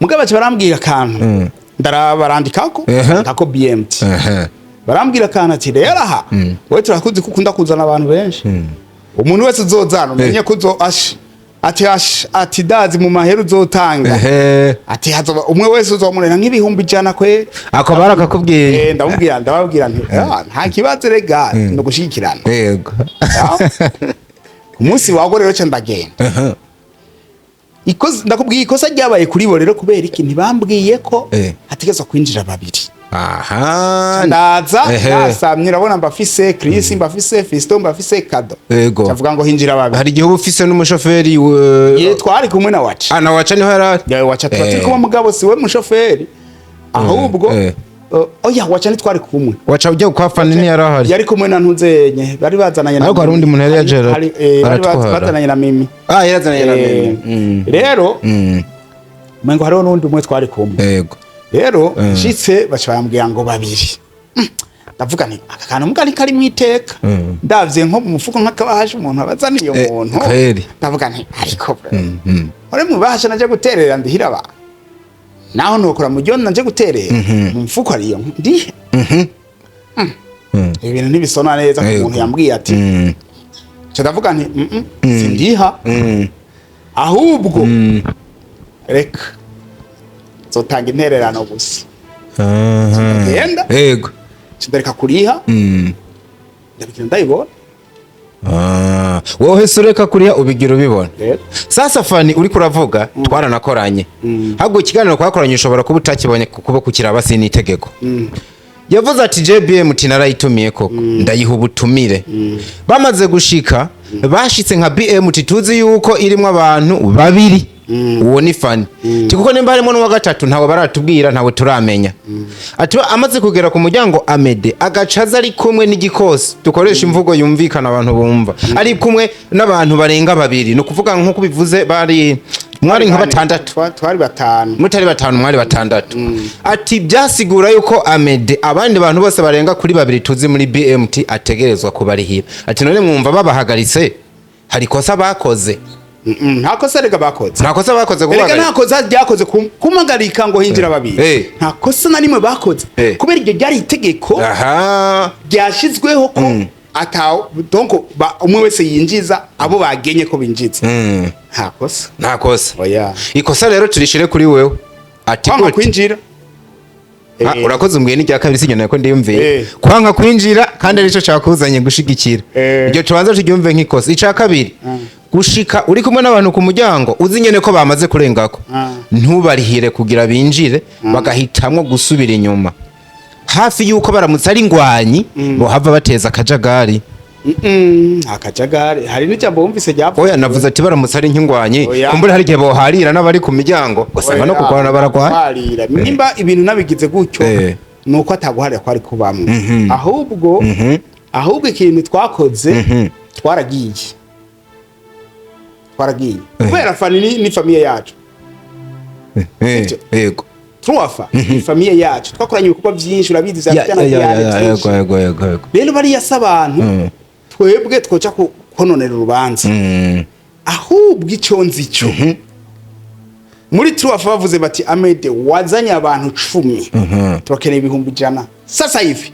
mugabo barambwira kantu barandikako ndako BMT barambwira kantu ati rero aha wewe turakuzi kukunda kuzana abantu benshi umuntu wese uzozana umenye kuzo ati dazi mu mahera uzotanga ati hazoba umwe wese uzomurena nk'ibihumbi 100 kwe
ako barakakubwiye
ndababwira nti nta kibazo rega no gushikirana
yego
umunsi wago rero cyo ndagenda ndakubwiye ikosa ryabaye kuri bo rero kubera iki ntibambwiye ko hategezwa kwinjira babiri ndaza nasamye urabona mbafise Chris mbafise Fisto mbafise Kado cavuga ngo hinjira babiri
hari igihe ufise n'umushoferi
twari kumwe na Wacha
ana Wacha niho yarari
Wacha twari kumwe mugabo siwe mushoferi ahubwo oya Wacha ni twari kumwe
Wacha ujye kwa Fanny ni yarahari
yari kumwe na ntuzenye bari bazananye na
ariko hari undi muntu yari yajera
bari bazananye na Mimi
yarazananye na Mimi
rero mengo hariho n'undi umwe twari kumwe
yego
rero nshitse bacambwira ngo babiri ndavuga nti aka kantu mugani kari mwiteka ndavye nko mu mufuko nk'akabahaje umuntu abazaniye umuntu ndavuga nti ariko ore mu bahasha naje guterera ndihira ba naho nokora mu ryo naje guterera mu mufuko ariyo ndi ibintu ntibisona neza ku muntu yambwiye ati ndavuga nti sindiha ahubwo reka zotanga intererano gusa
yego
ndareka kuriha ndabikira ndayibona
wowe sureka kuriha ubigira ubibona sasa Fanny uri kuravuga twaranakoranye ahubwo ikiganiro kwakoranye ushobora kuba utakibonye kuba kukiraba sini itegeko yavuze ati JBM tinarayitumiye koko ndayiha ubutumire bamaze gushika bashitse nka BM tuzi yuko irimo abantu babiri uwo ni Fanny kuko nimba harimo n'uwa gatatu ntawe baratubwira ntawe turamenya ati amaze kugera ku muryango Amede agacaza ari kumwe n'igikosi dukoresha imvugo yumvikana abantu bumva ari kumwe n'abantu barenga babiri no kuvuga nko kubivuze bari mwari nka batandatu
twari batanu
mutari batanu mwari batandatu ati byasigura yuko Amede abandi bantu bose barenga kuri babiri tuzi muri BMT ategerezwa kubarihira ati none mwumva babahagaritse hari kosa bakoze
ntakosa rega bakoze
ntakosa bakoze
rega ntakosa ryakoze kumagarika ngo hinjira babiri ntakosa na rimwe bakoze kubera iryo ryari itegeko ryashizweho ko atawo donc umwe wese yinjiza abo bagenye ko binjiza
ntakosa
oya
ikosa rero turishire kuri wewe ati
kwanga kwinjira
urakoze umbwiye n'irya kabiri sinyone ko ndiyumviye kwanga kwinjira kandi arico cyakuzanye gushigikira iryo tubanza turyumve nk'ikosa ica kabiri gushika uri kumwe n'abantu ku muryango uzi nyene ko bamaze kurengako ntubarihire kugira binjire bagahitamwo gusubira inyuma hafi yuko baramutse ari ngwanyi bo hava bateza akajagari
akajagari hari n'ijambo wumvise ryavuye.
oya navuze ati baramutse ari nk'ingwanyi kumbura hari igihe boharira n'abari ku miryango usanga no kugwana baragwana
nimba ibintu nabigize gutyo nuko ataguharira kwari kubamwe ahubwo ikintu twakoze twaragiye kubera Fanny ni famille yacu
yego
Truafa ni famille yacu twakoranye ibikorwa byinshi urabizi zabyana
yego
rero bari yasabantu twebwe twoca kononera urubanza ahubwo icyo nzico muri Truafa bavuze bati Amede wazanye abantu 10 turakeneye ibihumbi 100 sasa hivi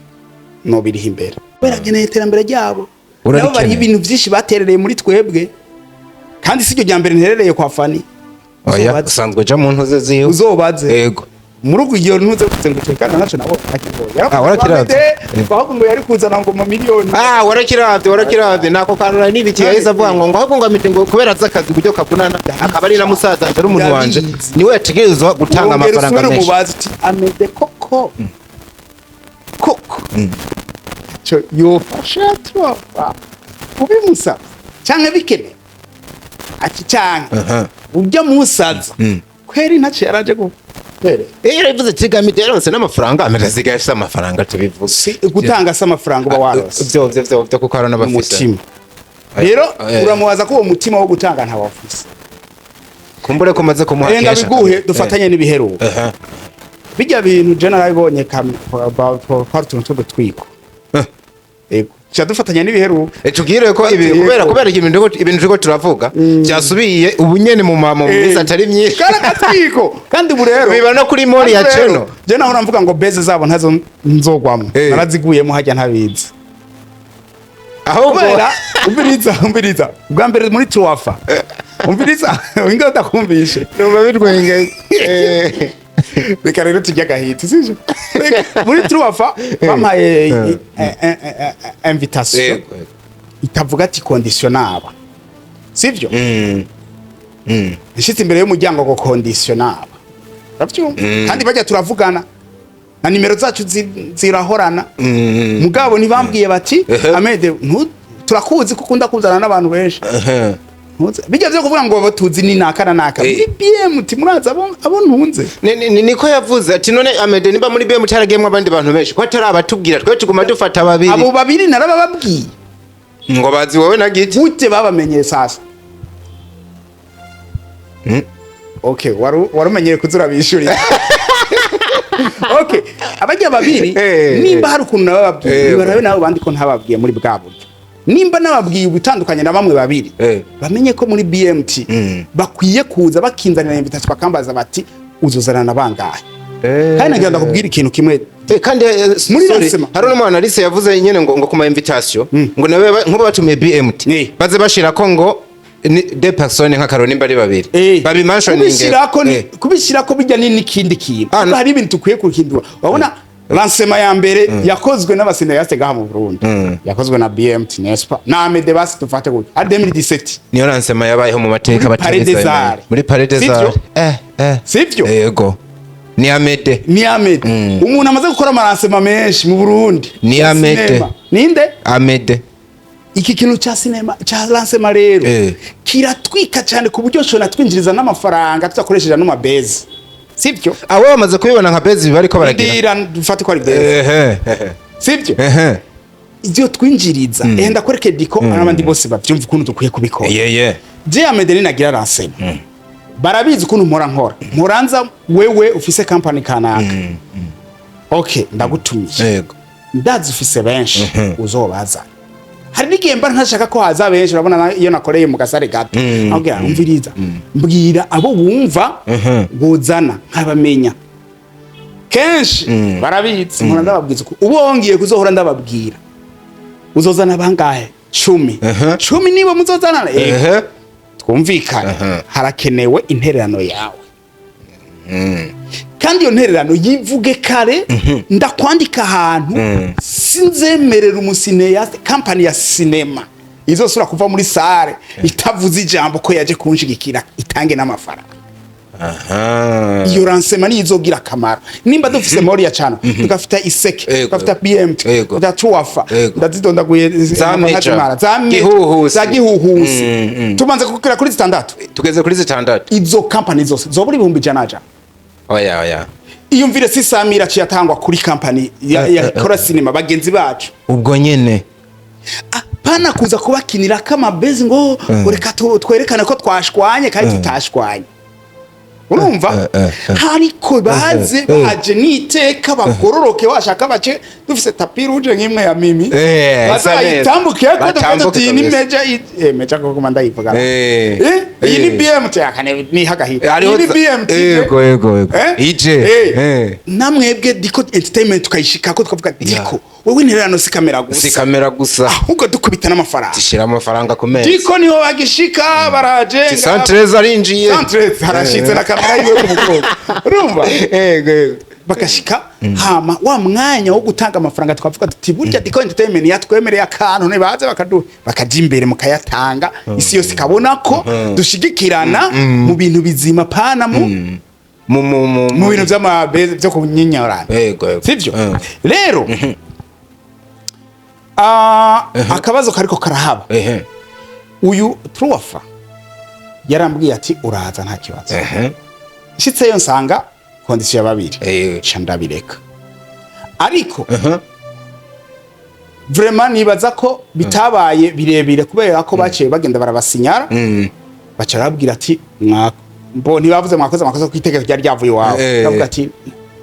no biri imbere berageneye iterambere ryabo nabo bari ibintu byinshi baterereye muri twebwe kandi sicyo ryambere nterereye kwa Fanny
oya usanzwe ja mu ntuze ziyo
uzobaze
yego
murugo iyo ntuze gutekana naco nabo akiboya
warakiravye
ahubwo ngo yari kuzana ngo mu miliyoni
warakiravye nako kanura n'ibiki yahise avuga ngo ahubwo ngo amite ngo kubera zakazi buryo kakunana akaba ari na musaza ari umuntu wanje niwe yategerezwa gutanga amafaranga menshi
mubazi ati Amede koko cyo yofasha Truafa kubimusa canke bikene ati canke ujya musaza kweri ntace yaraje go
bivuze tigamite yarose n'amafaranga ameraziga yafise amafaranga tubivuze
gutanga se amafaranga uba warose
byo kuko arana bafise
rero uramubaza ko uwo mutima wo gutanga nta wafise
kumbure ko maze kumuha
kesha biguhe dufatanye n'ibiheruko bijya bintu general ibonye kam kwa tuntu twiko ego dufatanya n'ibiheruko
tugire ko ibi kubera ibintu riko turavuga byasubiye ubunyene mu mama muri atari myinshi
karatwiko kandi burero
biba no kuri MORIAH channel
je naho navuga ngo beze zabo ntazo nzogwamo naraziguyemo hajya ntabizi aho bera umbiriza bwa mbere muri Truafa umbiriza winga utakumvishe
numva birwenge
reka rero tujya gahita sije muri Truafa bamaye invitation itavuga ati conditionaba sivyo nshitse imbere y'umuryango go conditionaba kandi bajya turavugana na nimero zacu zirahorana mugabo ntibambwiye bati Amede turakuzi ko ukunda kuzana n'abantu benshi bijya byo kuvuga ngo batuzi ni nakana naka muri BM muraza abo ntunze
niko yavuze ati none Amede niba muri BM cyaragiyemo abandi bantu benshi ko atari abatubwira twe tuguma dufata babiri
abo babiri narabababwiye
ngo bazi wowe na giti
gute babamenyeye sasa okay warumenyeye kuzura bishuri okay abajya babiri nimba hari ukuntu nabababwiye barabe nabo bandi ko ntababwiye muri bwa buryo nimba nababwiye ubutandukanye na bamwe babiri bamenye ko muri BMT bakwiye kuza bakinzanira invitation bakambaza bati uzuzana na bangahe kandi nagenda kubwira ikintu kimwe
kandi muri nasema hari no mwana Alice yavuze nyene ngo kuma invitation ngo nawe nkuba batumiye BMT baze bashira ko ngo ni de personnes nka Karoni mbari babiri babi mentioning
kubishira ko bijya n'ikindi kintu hari ibintu tukwiye kurikindura wabona lancement ya mbere yakozwe n'abasindayaste gaha mu Burundi yakozwe na BMT Nespa na Amede basi tufate gute a 2017
niyo lancement yabayeho mu mateka bategeza muri Paredezar
sivyo
yego ni Amede
umuntu amaze gukora amalancement menshi mu Burundi
ni Amede
ninde
Amede
iki kintu cha cinema cha lancement rero kiratwika cyane ku buryo shona twinjiriza n'amafaranga tuzakoresheje no mabase sivyo
abo bamaze kubibona nka base bariko baragira
dufate ko ari base sivyo ibyo twinjiriza enda kwereke diko n'abandi bose bavyumva ukuntu dukwiye kubikora je Amede nagira lancement barabizi ukuntu mporanza wewe ufise company kanaka okay ndagutumije
yego
ndazi ufise benshi uzobaza hari n'igihe mba ntashaka ko haza benshi urabona iyo nakoreye mu gasare gato ahubwo umviriza mbwira abo bumva bozana nkabamenya kenshi barabitse nkora ndababwiza ko ubongiye kuzohora ndababwira uzozana bangahe 10 nibo muzozana twumvikana harakenewe intererano yawe kandi iyo ntererano yivuge kare ndakwandika ahantu sinzemerera umusineyaste company ya cinema izosura kuva muri sare itavuze ijambo ko yaje kunshigikira itange n'amafaranga iyo ransema ni izogira akamaro nimba dufise MORIAH cyane tugafita iseke tugafita BM tugafita tuwafa ndazidondaguye
za
gihuhusi tubanze kukira kuri zitandatu
tugeze kuri zitandatu
izo company zose zoburi 100
oya
iyumvire sisamira cyatangwa kuri company ya kora cinema bagenzi bacu
ubwo nyene
pana kuza kubakinira kama bezi ngo reka twerekane ko twashwanye kandi tutashwanye urumva hariko baje niteka bagororoke washaka bace dufise tapi rouge nk'imwe ya Mimi bazayitambuke ko dufite ni meja ko komanda yivuga iyi ni BMT akane ni hagahita iyi ni BMT
yego ije
namwebwe diko entertainment tukayishika ko twavuga diko wewe ntererano si kamera gusa ahubwo dukubita n'amafaranga
zishira amafaranga ku meza
diko niho bagishika baraje
Santrez arinjiye
Santrez harashitse na kamera yiwe ku mukobwa urumva bakashika hama wa mwanya wo gutanga amafaranga twavuga tuti burya diko entertainment yatwemereye akantu ne baze bakaja imbere mukayatanga isi yose ikabona ko dushigikirana mu bintu bizima pana mu bintu by'amabeze byo kunyinyarana sivyo rero akabazo kariko karahaba uyu Truwafa yarambwiye ati uraza nta kibazo shitse yo nsanga condition ya babiri cha ndabireka ariko vraiment nibaza ko bitabaye birebire kubera ko baciye bagenda barabasinyara baca babwira ati mbo ntibavuze mwakoze amakosa ku itegeko ryari ryavuye wawe bavuga ati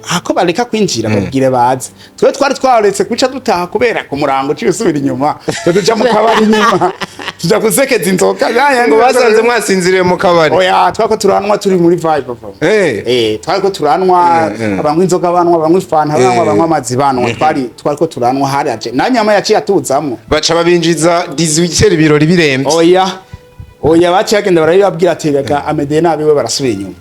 hako bareka kwinjira babwire baze twe twari twaretse kwica dutaha kubera ku murango cyo usubira inyuma tuja mu kabari inyuma tuja kusekeza inzoka
ngo basanze mwasinziriye mu kabari
oya twako turanwa turi muri vibe twako turanwa abanywa inzoga banwa abanywa ifanta abanywa amazi banwa twariko turanwa hari aje na nyama yaciye atuzamwo
baca babinjiza 18 birori birembe
oya baciye agenda barabibabwira ati reka Amedee nabiwe barasubira inyuma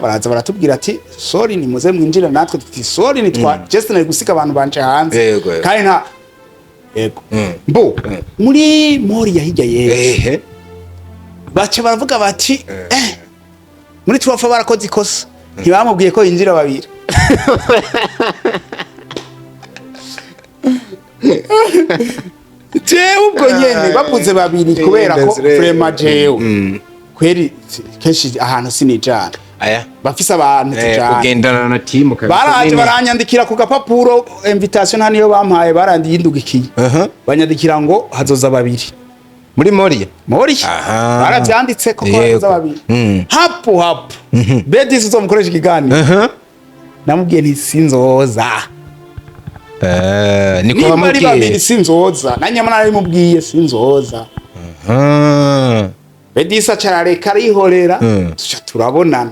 baraza baratubwira ati sorry ni muze mwinjira natwe tuti sorry ni twa just na gusika abantu banje hanze kandi nta mbo muri MORIAH hirya yehe baca baravuga bati muri Truwafa barakoze ikosa ntibamubwiye ko yinjira babiri ubwo nyene bavuze babiri kubera ko vraiment jewe kweri kenshi ahantu sinijana bafise abantu tujana
ugendana na team
baraje baranyandikira ku gapapuro invitation haniyo bampaye barandi yindugikiye banyandikira ngo hazoza babiri
muri MORIAH
baravyanditse ko hazoza babiri hapo bedis uzomukoresha ikiganiro namubwiye nti sinzoza
niko
bamubwiye babiri sinzoza na nyama narimubwiye sinzoza bedisa carareka arihorera tuca turabonana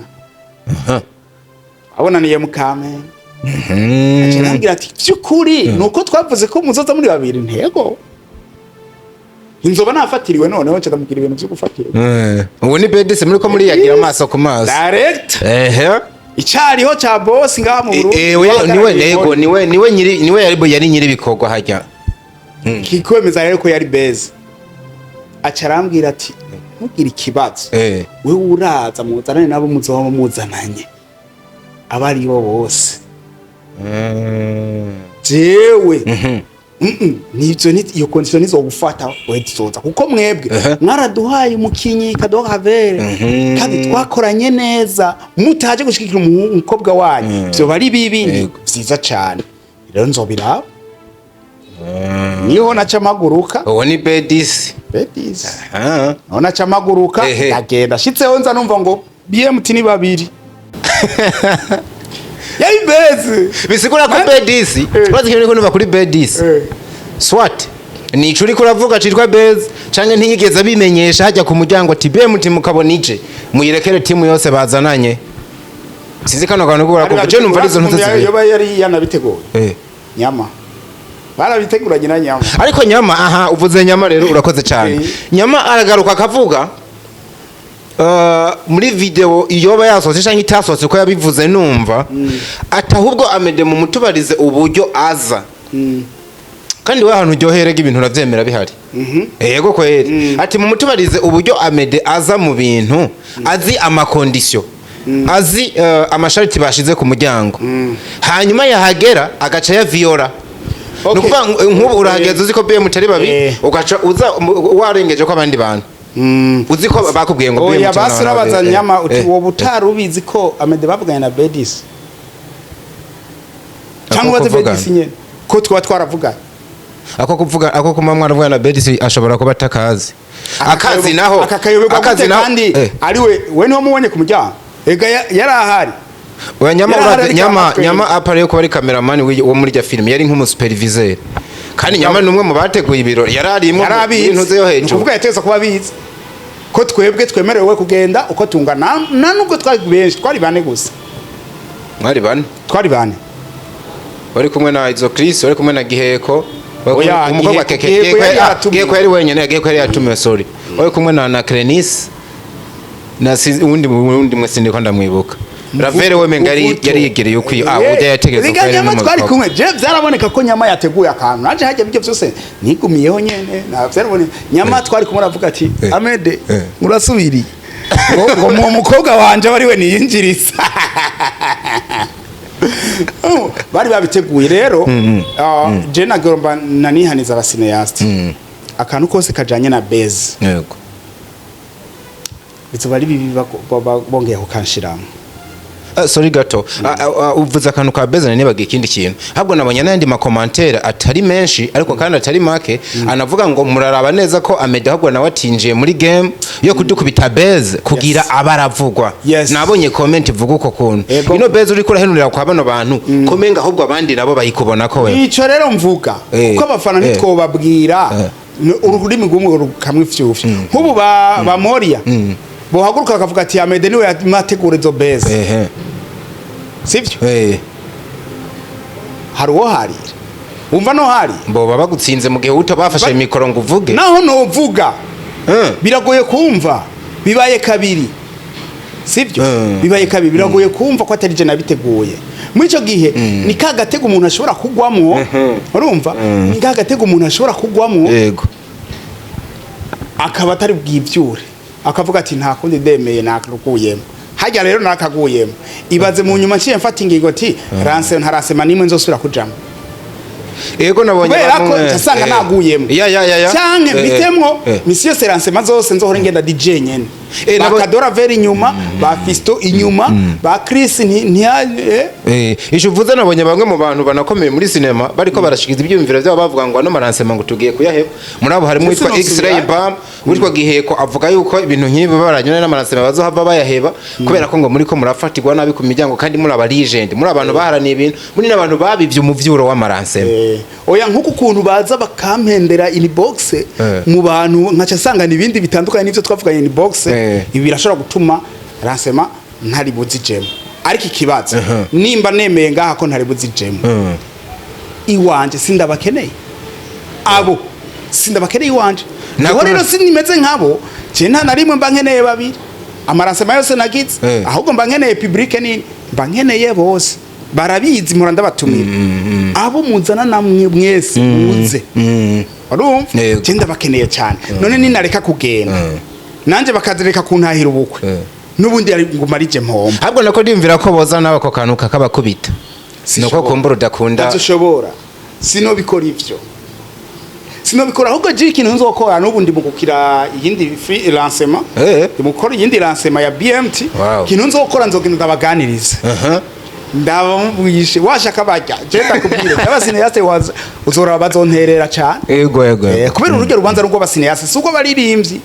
abonaniye mu Kamenge acarambwira ati byukuri nuko twavuze ko muzoza muri babiri ntego inzoba nafatiriwe noneho nca ndamubwira ibintu byo gufatira
ubu ni bedise muri ko muri yagira amaso ku maso
direct icariho cha boss ngaha mu
Burundi niwe yari nyiri bikorwa hajya
kikwemeza rero ko yari base acarambwira ati mugira ikibazo wewe uraza muzanane nabo muzoba muzananye abari bo bose jewe nivyo iyo condition izo gufata we tuzoza kuko mwebwe mwaraduhaye umukinyi kadoha havere kandi twakoranye neza mutaje gushikira umukobwa wanyu byo bari bibindi vyiza cyane rero nzobira niho naca maguruka
uwo ni bedisi
niho naca maguruka ndagenda shitseho nza numva ngo BMT ni babiri yari beze
bisigura ko bedisi twazi kintu numva kuri bedisi swat ni icuri kuravuga citwa beze canke ntiyigeze bimenyesha hajya ku muryango ati BMT mukabonije muyirekere timu yose bazananye sizi kano kantu gukora ko je numva arizo ntutse
yoba yari yanabiteguye nyama barabiteguranye na nyama
ariko nyama uvuze nyama rero urakoze cyane nyama aragaruka akavuga muri video iyoba yasohotse canke itasohotse ko yabivuze numva atahubwo Amedee mu mutubarize uburyo aza kandi we ahantu uryoherega ibintu uravyemera bihari yego kweri ati mu mutubarize uburyo Amedee aza mu bintu azi amakondisyo azi amashariti bashize ku muryango hanyuma yahagera agaca ya viola nukuva nkubu urahageze uziko BM tari babi ugaca uza warengeje ko abandi bantu uziko bakubwiye ngo BM
basura bazanyama uti wo butarubizi ko Amede bavuganye na Bedis cyangwa baze Bedis nyene ko twa twaravuganye
ako kuvuga ako kuma mwaravuganye na Bedis ashobora kuba takazi akazi naho
akazi kandi ari we niho mubonye ku muryango ega yarahari
oya nyama apare yo kuba ari cameraman wo muri rya film yari nk'umusuperviseur kandi nyama numwe mu bateguye ibiro yararimwe ibintu ze yo hejuru
uvuga yateza kuba bizi ko twebwe twemerewe kugenda uko tungana nubwo twari benshi twari bane gusa twari bane
wari kumwe na Izo Chris wari kumwe na Giheko umukobwa Giheko yari wenyene Giheko yari yatumiwe sorry wari kumwe na Krenis na undi mwese ndiko ndamwibuka Ravere we mengari yari yegereye ukwi ujya yategeza
ko yari mu twari kumwe je byaraboneka ko nyama yateguye akantu naje hajya bijye byose nigumiyeho nyene na byarabone nyama twari kumwe ravuga ati Amede urasubiri ngo mu mukobwa wanje bari we niyinjirisa bari babiteguye rero je nagomba nanihaniza abasineyast akantu kose kajanye na base
yego
bizo bari bibi bongeye kukanshiramo
sorry gato uvuze akantu ka base nibaga ikindi kintu ahubwo nabonye n'andi ma commentaire atari menshi ariko kandi atari make anavuga ngo muraraba neza ko Amede ahubwo nawe atinjiye muri game yo kudukubita base kugira abaravugwa nabonye comment ivuga uko kuntu ino base uri kurahenurira kwa bano bantu komenga ahubwo abandi nabo bayikubona ko we
ico rero mvuga kuko abafana nitwobabwira ururimi rw'umwe rukamwe ifyufye nkubu ba MORIAH bohaguruka akavuga ati Amede niwe yamategura izo base sivyo hari uwo harira umva no hari
bo baba gutsinze mu gihe utabafashe mikoro ngo uvuge
naho no uvuga biragoye kumva bibaye kabiri sivyo bibaye kabiri biragoye kumva ko atari je nabiteguye muri ico gihe ni kagatego umuntu ashobora kugwamwo urumva ni kagatego umuntu ashobora kugwamwo
yego
akaba atari bwivyure akavuga ati nta kundi demeye nakarukuyemo hajya rero nakaguyemo ibaze mu nyuma nciye mfata ingingo ati ranse ntarasema nimwe nzosubira kujamo
ego nabonye
bamwe cyasanga naguyemo cyane bitemwo misiyo seranse mazose nzohora ngenda DJ nyene bakadora veri inyuma ba Fisto inyuma ba Chris
isho vuze nabonye bamwe mu bantu banakomeye muri cinema bariko barashikiza ibyumviro byabo bavuga ngo ano maransema ngo tugiye kuyaheba muri abo harimo witwa X-ray bam witwa Giheko avuga yuko ibintu nk'ibi baranyone n'amaransema bazohava bayaheba kubera ko ngo muri ko murafatirwa nabi ku miryango kandi muri aba legend muri abantu baharaniye ibintu muri n'abantu babivye umuvyuro w'amaransema
oya nkuko kuntu baza bakampendera inbox mu bantu nkaca sanga nibindi bitandukanye n'ivyo twavuganye inbox ibi birashobora gutuma ransema ntari buzijemo ariko ikibazo nimba nemeye ngaha ko ntari buzijemo iwanje sindabakeneye abo sindabakeneye iwanje naho rero sinimeze nkabo je nta narimwe mba nkeneye babiri amaransema yose nagize ahubwo mba nkeneye public ni mba nkeneye bose barabizi mpora ndabatumira abo muzana namwe mwese muze urumva je ndabakeneye cyane none ninareka kugenda nanje bakazireka kuntahira ubukwe nubundi ari ngumarije mpomba
ahubwo nako ndimvira ko boza nawe ko kantu kakabakubita nuko kumbura udakunda
azoshobora sinobikora ivyo sinobikora ahubwo je ikintu nzokora nubundi mugukira iyindi lancement mukora iyindi lancement ya BMT ikintu nzokora nzogenda ndabaganiriza ndabumwishe washaka bajya je ndakubwire abasineyase uzora bazonterera cyane
yego
kubera urugero rubanza rugo abasineyase suko baririmbyi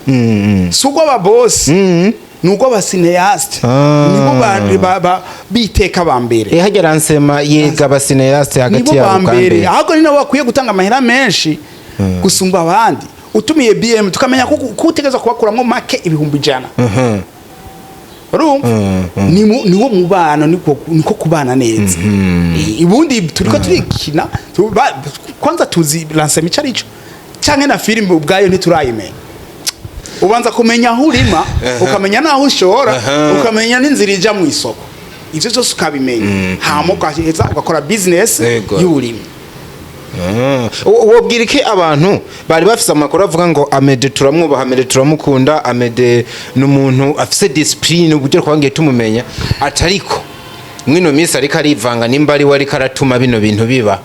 suko ababoss nuko abasineyase nibo biteka bambere
hagera nsema yega abasineyase hagati ya
bambere ahubwo ni nabo bakwiye gutanga amahera menshi gusumba abandi utumiye BM tukamenya ko kutegeza kubakuramwo make ibihumbi 100 niwo mubano niko kubana neza ibundi turiko turikina kwanza tuzi lancement icarico canke na film ubwayo ntiturayimenya ubanza kumenya aho urima ukamenya naho ushora ukamenya n'inzira ija mu isoko ivyo byose ukabimenya hama ugaheza ugakora business y'urima
wobwira iki abantu bari bafise amakuru avuga ngo Amede turamwubaha, Amede turamukunda, Amede n'umuntu afise discipline uburyo twangiye tumumenya atariko mwino minsi ariko arivanga nimba ari wari karatuma bino bintu biba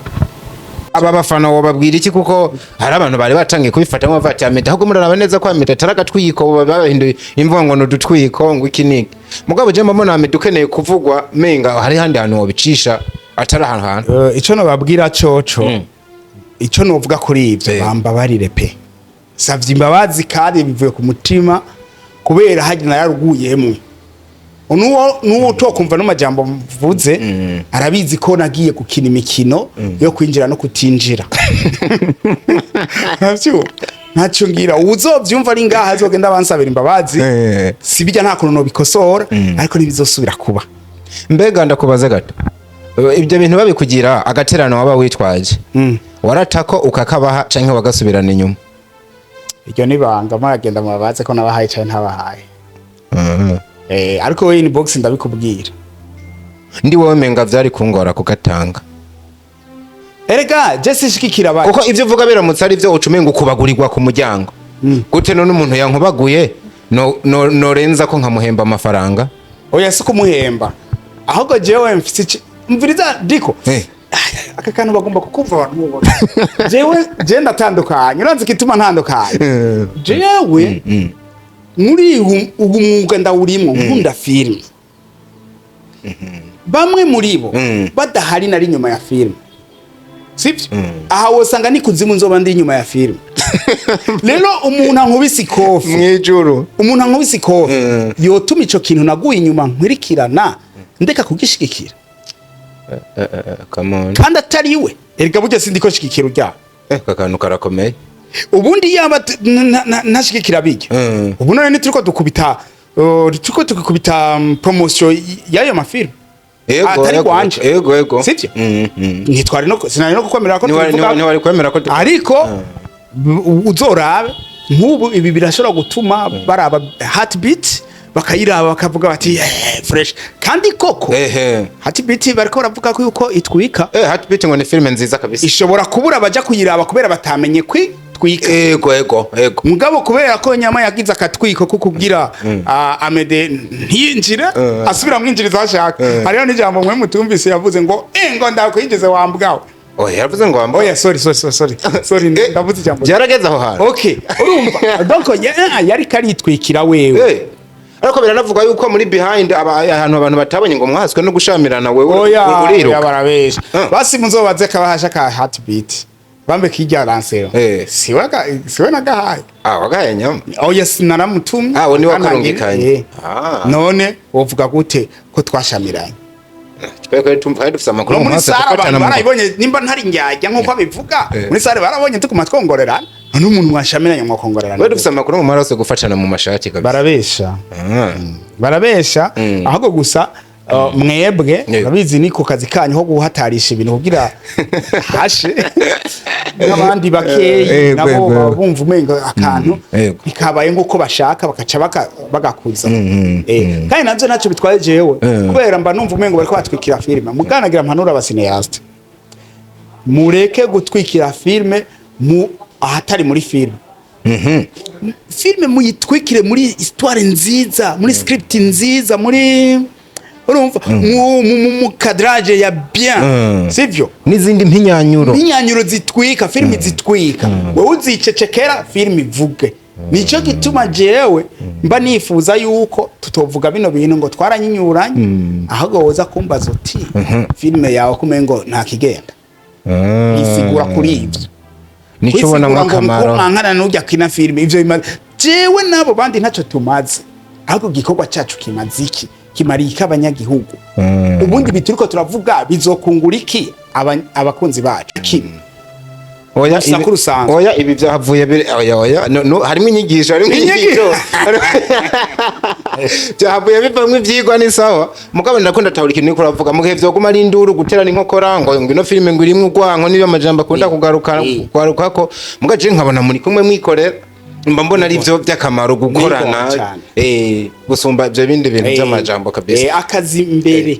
aba bafana wababwira iki kuko hari abantu bari batangiye kubifata ngo bati Amede ahubwo muraraba neza ko Amede ataragatwiko babahinduye imvuga ngo n'udutwiko ngo ikiniki mugabo je mbona Amede ukeneye kuvugwa menga hari handi hantu wobicisha atari ahantu
ico no babwira coco ico novuga kuri ivyo bambabarire pe savye imbabazi kandi bivuye ku mutima kubera haje nararuguyemwe nuwo tokumva no majambo mvuze arabizi ko nagiye gukina imikino yo kwinjira no kutinjira ntacyo ngira uzovyumva ari ngaha azogenda bansabira imbabazi sibijya nta kuntu no bikosora ariko nibizosubira kuba
mbega ndakubaza gato ibyo bintu babikugira agaterano waba witwaje waratako ukakabaha canke wagasubirana inyuma
iryo nibanga maragenda mubabaze ko nabahaye cyane ntabahaye ariko we inbox ndabikubwira
ndi wowe menga vyari kungora kugatanga
erega je sishikikira baye
uko ivyo uvuga biramutse ari vyo ucumenga ukubagurirwa ku muryango gute none umuntu yankubaguye no renza ko nkamuhemba amafaranga
oya siko muhemba ahubwo jewe mfise mviriza diko aka kantu bagomba kukumva abantu bo je ndatandukanye uranze kituma ntandukanye jewe muri ubu mwuga ndawurimwo nkunda film bamwe muri bo badahari nari nyuma ya film sivyo aha wosanga ni kuzimu nzoba ndi nyuma ya film rero umuntu ankubise ikofi
mwijuru
umuntu ankubise ikofi yotuma ico kintu naguye inyuma nkwirikirana ndeka kugishigikira
come on
kandi atari we erega burya sindiko shikikira urya
kakantu karakomeye
ubundi yaba ntashigikira bijya ubu none nituriko dukubita promotion y'ayo mafilm atari kwanje
ego
sivyo nitwari no sinari no gukomera ko tuvuga
ntiwari kwemera ko
ariko uzorabe nk'ubu ibi birashobora gutuma baraba heartbeat bakayiraba bakavuga bati fresh kandi koko heartbeat bariko baravuga ko yuko itwika
heartbeat ngo ni filme nziza kabisa
ishobora kubura baja kuyiraba kubera batamenye twika
ego
mugabo kubera ko nyama yagize akatwiko kukubwira Amede ntiyinjire asubira mwinjiriza ashaka hariyo n'ijambo mwe mutumvise yavuze ngo ngo ndakwinjize wambwawe
yavuze ngo wambwawe
sorry ndavuze ijambo
byarageze aho hantu
okay urumva donc yari karitwikira wewe
ariko biranavuga yuko muri behind ahantu abantu batabonye ngo mwahaswe no gushamirana wewe
uriruka barabesha basi muzobaze kabahasha ka heartbeat bambe kijya lancero siwe nagahaye
wagahaye nyama
oya sinaramutumye
ni wakarungikanye
none wovuga gute ko twashamiranye
tweko tumva dufisa amakuru
muri sara barayibonye nimba ntari njyajya nkuko abivuga muri sara barabonye tukuma twongorerana n'umuntu washamiranye mwakongorerana
we dufisa amakuru mu maraso gufatana mu mashati kabisa
barabesha ahubwo gusa mwebwe babizi niko kazi kanyu ho guhatarisha ibintu kugira hashe n'abandi bakeyi nabo bumva umenga akantu bikabaye nguko bashaka bakaca bagakuza kandi navyo naco bitwaye jewe kubera mba numva umenga bariko batwikira filme muganagira mpanura abasineaste mureke gutwikira filme mu ahatari muri filme filme muyitwikire muri histoire nziza muri script nziza muri urumva mu cadrage ya bien sivyo
n'izindi mpinyanyuro
zitwika filme zitwika wewe uzicecekera filme ivuge nico gituma jewe mba nifuza yuko tutovuga bino bintu ngo twaranyinyuranye ahubwo woza kumbaza uti filme yawe kumengo nta kigenda isigura kuri ivyo
nico bona mwakamaro
nkana n'ujya kina filme ivyo jewe nabo bandi ntaco tumaze ahubwo gikorwa cyacu kimaziki kimarika abanyagihugu ubundi bituriko turavuga bizokungura iki abakunzi bacu kimwe
oya ibi byahavuye oya no harimo inyigisho byahavuye bivamwe ivyigwa ni sawa mugabo ndakunda tawuri kintu niko uravuga mugihe vyoguma ari induru guterana inkokora ngo ngino filme ngo irimwe ugwanko niyo amajambo akunda kugarukako mugaje nkabona muri kumwe mwikorera mba mbona ari byo by'akamaro gukorana gusumba ibyo bindi bintu by'amajambo kabisa
akazi imbere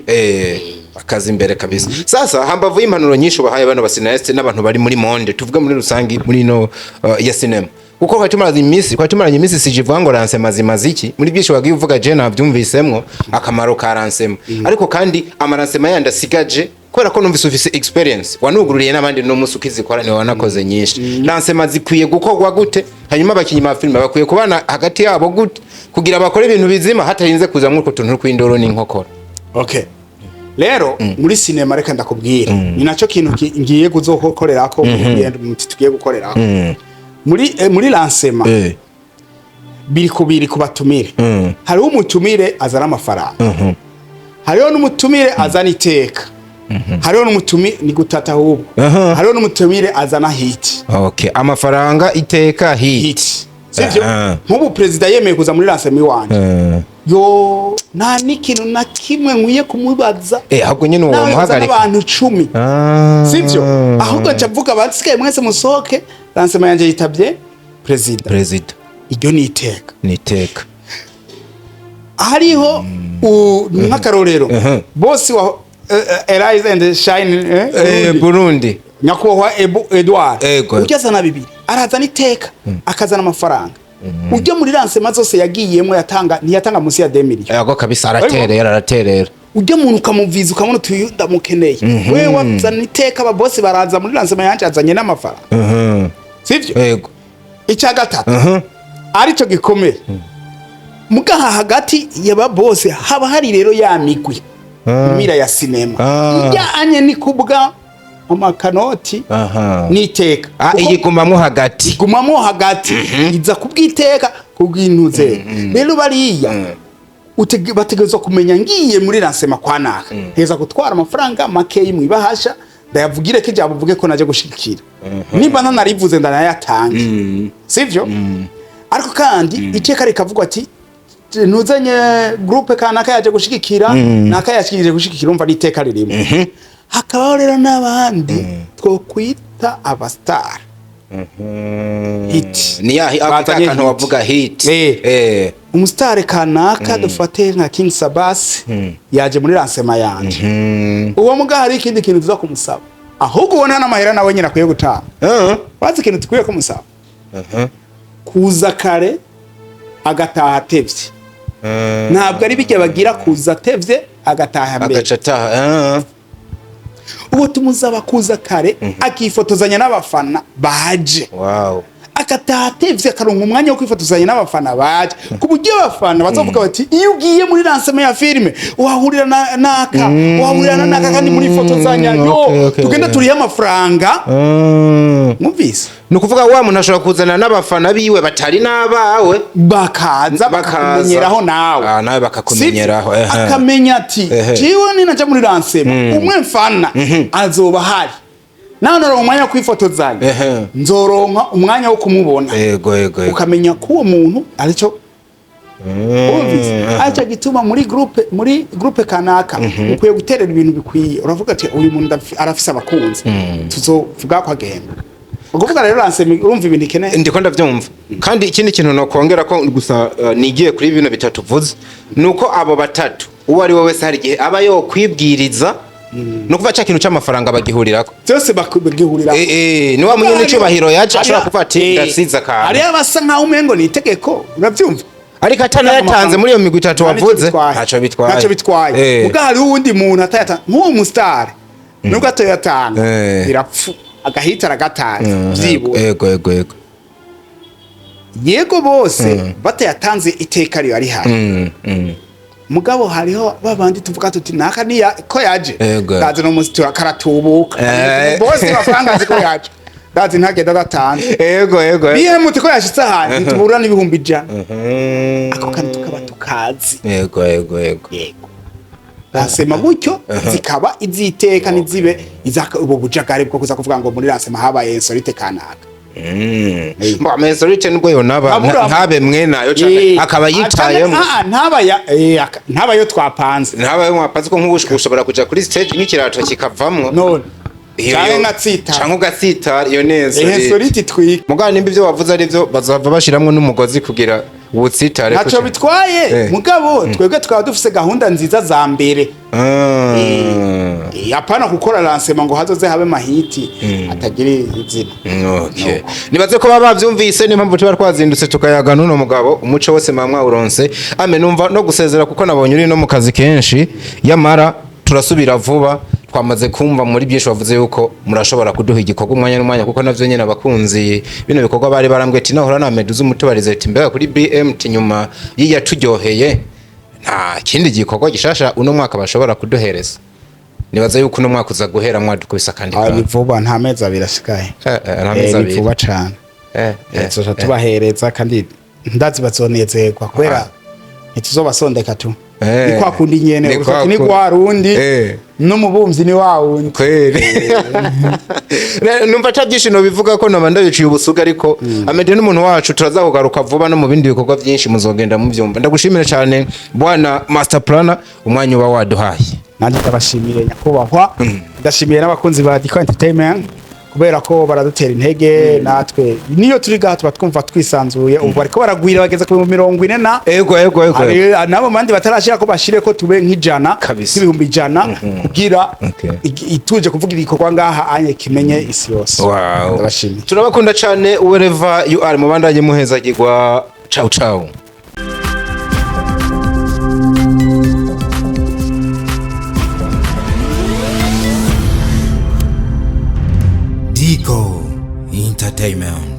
akazi imbere kabisa. Sasa hambavu y'impanuro nyinshi bahaye bano basineste n'abantu bari muri monde tuvuga muri rusangi muri no ya cinema. Kuko kwatumara imisi sijivuga ngo ransema zimaziki muri byinshi wagiye uvuga je navyumvisemwo akamaro ka ransema. Ariko kandi amaransema yanda sigaje kwera ko numvise ufise experience wanugururiye n'abandi no musi ukizikora ni wanakoze nyinshi. Ransema zikwiye gukorwa gute? Hanyuma abakinyi ba film bakwiye kubana hagati yabo gute kugira bakore ibintu bizima hatarinze kuza muri ko tuntu kw'indoro n'inkokora.
Okay. Lero muri cinema reka ndakubwira ni naco kintu ngiye kuzokorerako mu tugiye gukorerako. Muri lancema biri kubatumire hariho umutumire azana amafaranga hariho n'umutumire azana iteka hariho n'umutumire ni gutata ahubwo hariho n'umutumire azana hit.
Okay, amafaranga iteka hit
sivyo nk'ubu president yemeye kuza muri lancema iwanje yo nta n'ikintu na kimwe nkwiye kumubaza
ahubwo nyine uwo muhagarika
abantu 10 sivyo ahubwo cavuga basigaye mwese musohoke lancema yanje yitabye president iryo ni iteka hariho nk'akarorero bosi wa Arise and Shine
Burundi
nyakubahwa Edouard ujyazana bibiri arazana iteka akazana amafaranga ujya muri lancema zose yagiyemo ntiyatanga munsi ya 2 million
yego kabisa araterera
ujya muntu ukamuviza ukamona tuyudamukeneye wewe wazana iteka ababosi baraza muri lancema yanje azanye n'amafaranga sivyo
yego
icya gatatu arico gikomeye mugaha hagati y'aba bose haba hari rero ya migwi mira ya cinema ijyanye ni kubwa amakanoti niteka
igumamwo hagati iza kubwiteka kubwintuze rero bariya bategerezwa kumenya ngiye muri lancema kwa naka heza gutwara amafaranga makeyi mu ibahasha ndayavugire ko ijambo uvuge ko naje gushikira nimba ntanarivuze ndanayatanga sivyo ariko kandi iteka rikavugwa ati nuzanye groupe kanaka yaje gushikira naka yashikije gushikira umva n'iteka ririmo hakabaho rero n'abandi two kwita abastar hit ni yahi akantu wavuga hit
umustar kanaka dufate nka King Sabas yaje muri lancema yanje uwo muga hari ikindi kintu tuza kumusaba ahubwo ubona n'amahera nawe nyina kwiye gutanga bazi ikintu tukwiye kumusaba kuza kare agataha atevye ntabwo ari bijya bagira kuza atevye agataha mbere
agacataha
uwo tumuzaba kuza kare akifotozanya n'abafana baje akatatevye akaronka umwanya wo kwifotozanya n'abafana baje kuburyo abafana bazovuga bati iyo ugiye muri lancema ya filme wahurira naka kandi muri fotozanya yo tugenda turiye amafaranga mwumvise
nukuvuga wa muntu ashobora kuzana n'abafana biwe batari nabawe
bakaza bakakumenyeraho
nawe bakakumenyeraho
akamenya ati jiwe ni naje muri lancema umwe mfana azoba hari naho naronka umwanya wo kwifotozanya nzoronka umwanya wo kumubona ukamenya ko uwo muntu arico acha gituma muri groupe kanaka ukwiye guterera ibintu bikwiye uravuga ati uyu muntu arafise abakunzi tuzovuga ko agenda ukuvuga rero lancema urumva ibintu ikene
ndiko ndavyumva kandi ikindi kintu no kongera ko gusa nigiye kuri bino bitatu vuze nuko abo batatu uwo ari we wese hari gihe aba yo kwibwiriza nukuva cha kintu c'amafaranga bagihurirako
byose bagihurirako
ni wa munyene cyubahiro yaje ashobora kufata ndasiza ka
ari abasa nka umengo ni itegeko uravyumva
ariko atana yatanze muri iyo migwi itatu wavuze ntaco bitwaye
muga hari uwundi muntu atayatanga nk'uwo mustar nubwo atoyatanga birapfu agahita aragatanga vyibura yego bose batayatanze iteka riyo ari hari mugabo hariho babandi tuvuga tuti naka ni ko yaje kaze no musi karatubuka bose bafanga ziko yaje kaze ntagenda gatanze bihe muti ko yashitse ahandi tubura n'ibihumbi 100 ako kandi tukaba tukazi
yego
lancema gutyo zikaba iziteka nizibe izaka ubu bujagare bwo kuza kuvuga ngo muri lancema habaye insolite kanaka
mba mensorite nubwo yo ntabe mwenayo cyane akaba yitayemo
ntabayo twapanze
ntabayo mwapanze ko nk'ubushobora kuja kuri stage nk'ikirato kikavamwo
none cyane ngatsita
cyangwa ugatsita iyo neza
insolite twika
mugana nimba ivyo wavuze ari byo bazava bashiramwe n'umugozi kugira ubutsitare
ntaco bitwaye mugabo twebwe twaba dufise gahunda nziza za mbere apana gukora lancement ngo hazoze habe mahiti atagira izina.
Okay. Nibaze ko baba bavyumvise ni mpamvu tuba twazindutse tukayaga nuno mugabo umuco wose mamwa uronse ame numva no gusezera kuko nabonye uri no mu kazi kenshi yamara turasubira vuba twamaze kumva muri byinshi bavuze yuko murashobora kuduha igikorwa umwanya n'umwanya kuko navyo nyene abakunzi bino bikorwa bari barambwe ati nahora na meduza umutubarize ati mbega kuri BMT nyuma yiya turyoheye nta kindi gikorwa gishasha uno mwaka bashobora kuduhereza. Nibaza yuko uno mwaka uza guhera mwadukubisa kandi
ni vuba nta mezi abiri ashikaye ni vuba cane tuza tubahereza kandi ndazi bazonezerwa kwera ntituzobasondeka tu ni kwa kundi nyene urufati ni kwa rundi no mubumvyi ni wawundi
kwere numva tabyishino bivuga ko nabanda biciye ubusuga ariko Amede n'umuntu wacu turazakugaruka vuba no mu bindi bikorwa byinshi muzogenda mu byumva. Ndagushimira cyane bwana Master Planner umwanya uba waduhaye.
Nandi ndabashimiye nyakubahwa ndashimiye n'abakunzi ba Diko Entertainment kubera ko baradutera intege natwe niyo turi gaha tuba twumva twisanzuye ubu bariko baragwira bageze ku 40 na
ego
nabo mandi batarashira ko bashire ko tube nk'ijana ibihumbi ijana kugira ituje kuvuga igikorwa ngaha anye kimenye isi yose. Ndabashimiye
turabakunda cyane wherever you are mubandanye muhezagirwa. Ciao ciao. Diko Entertainment.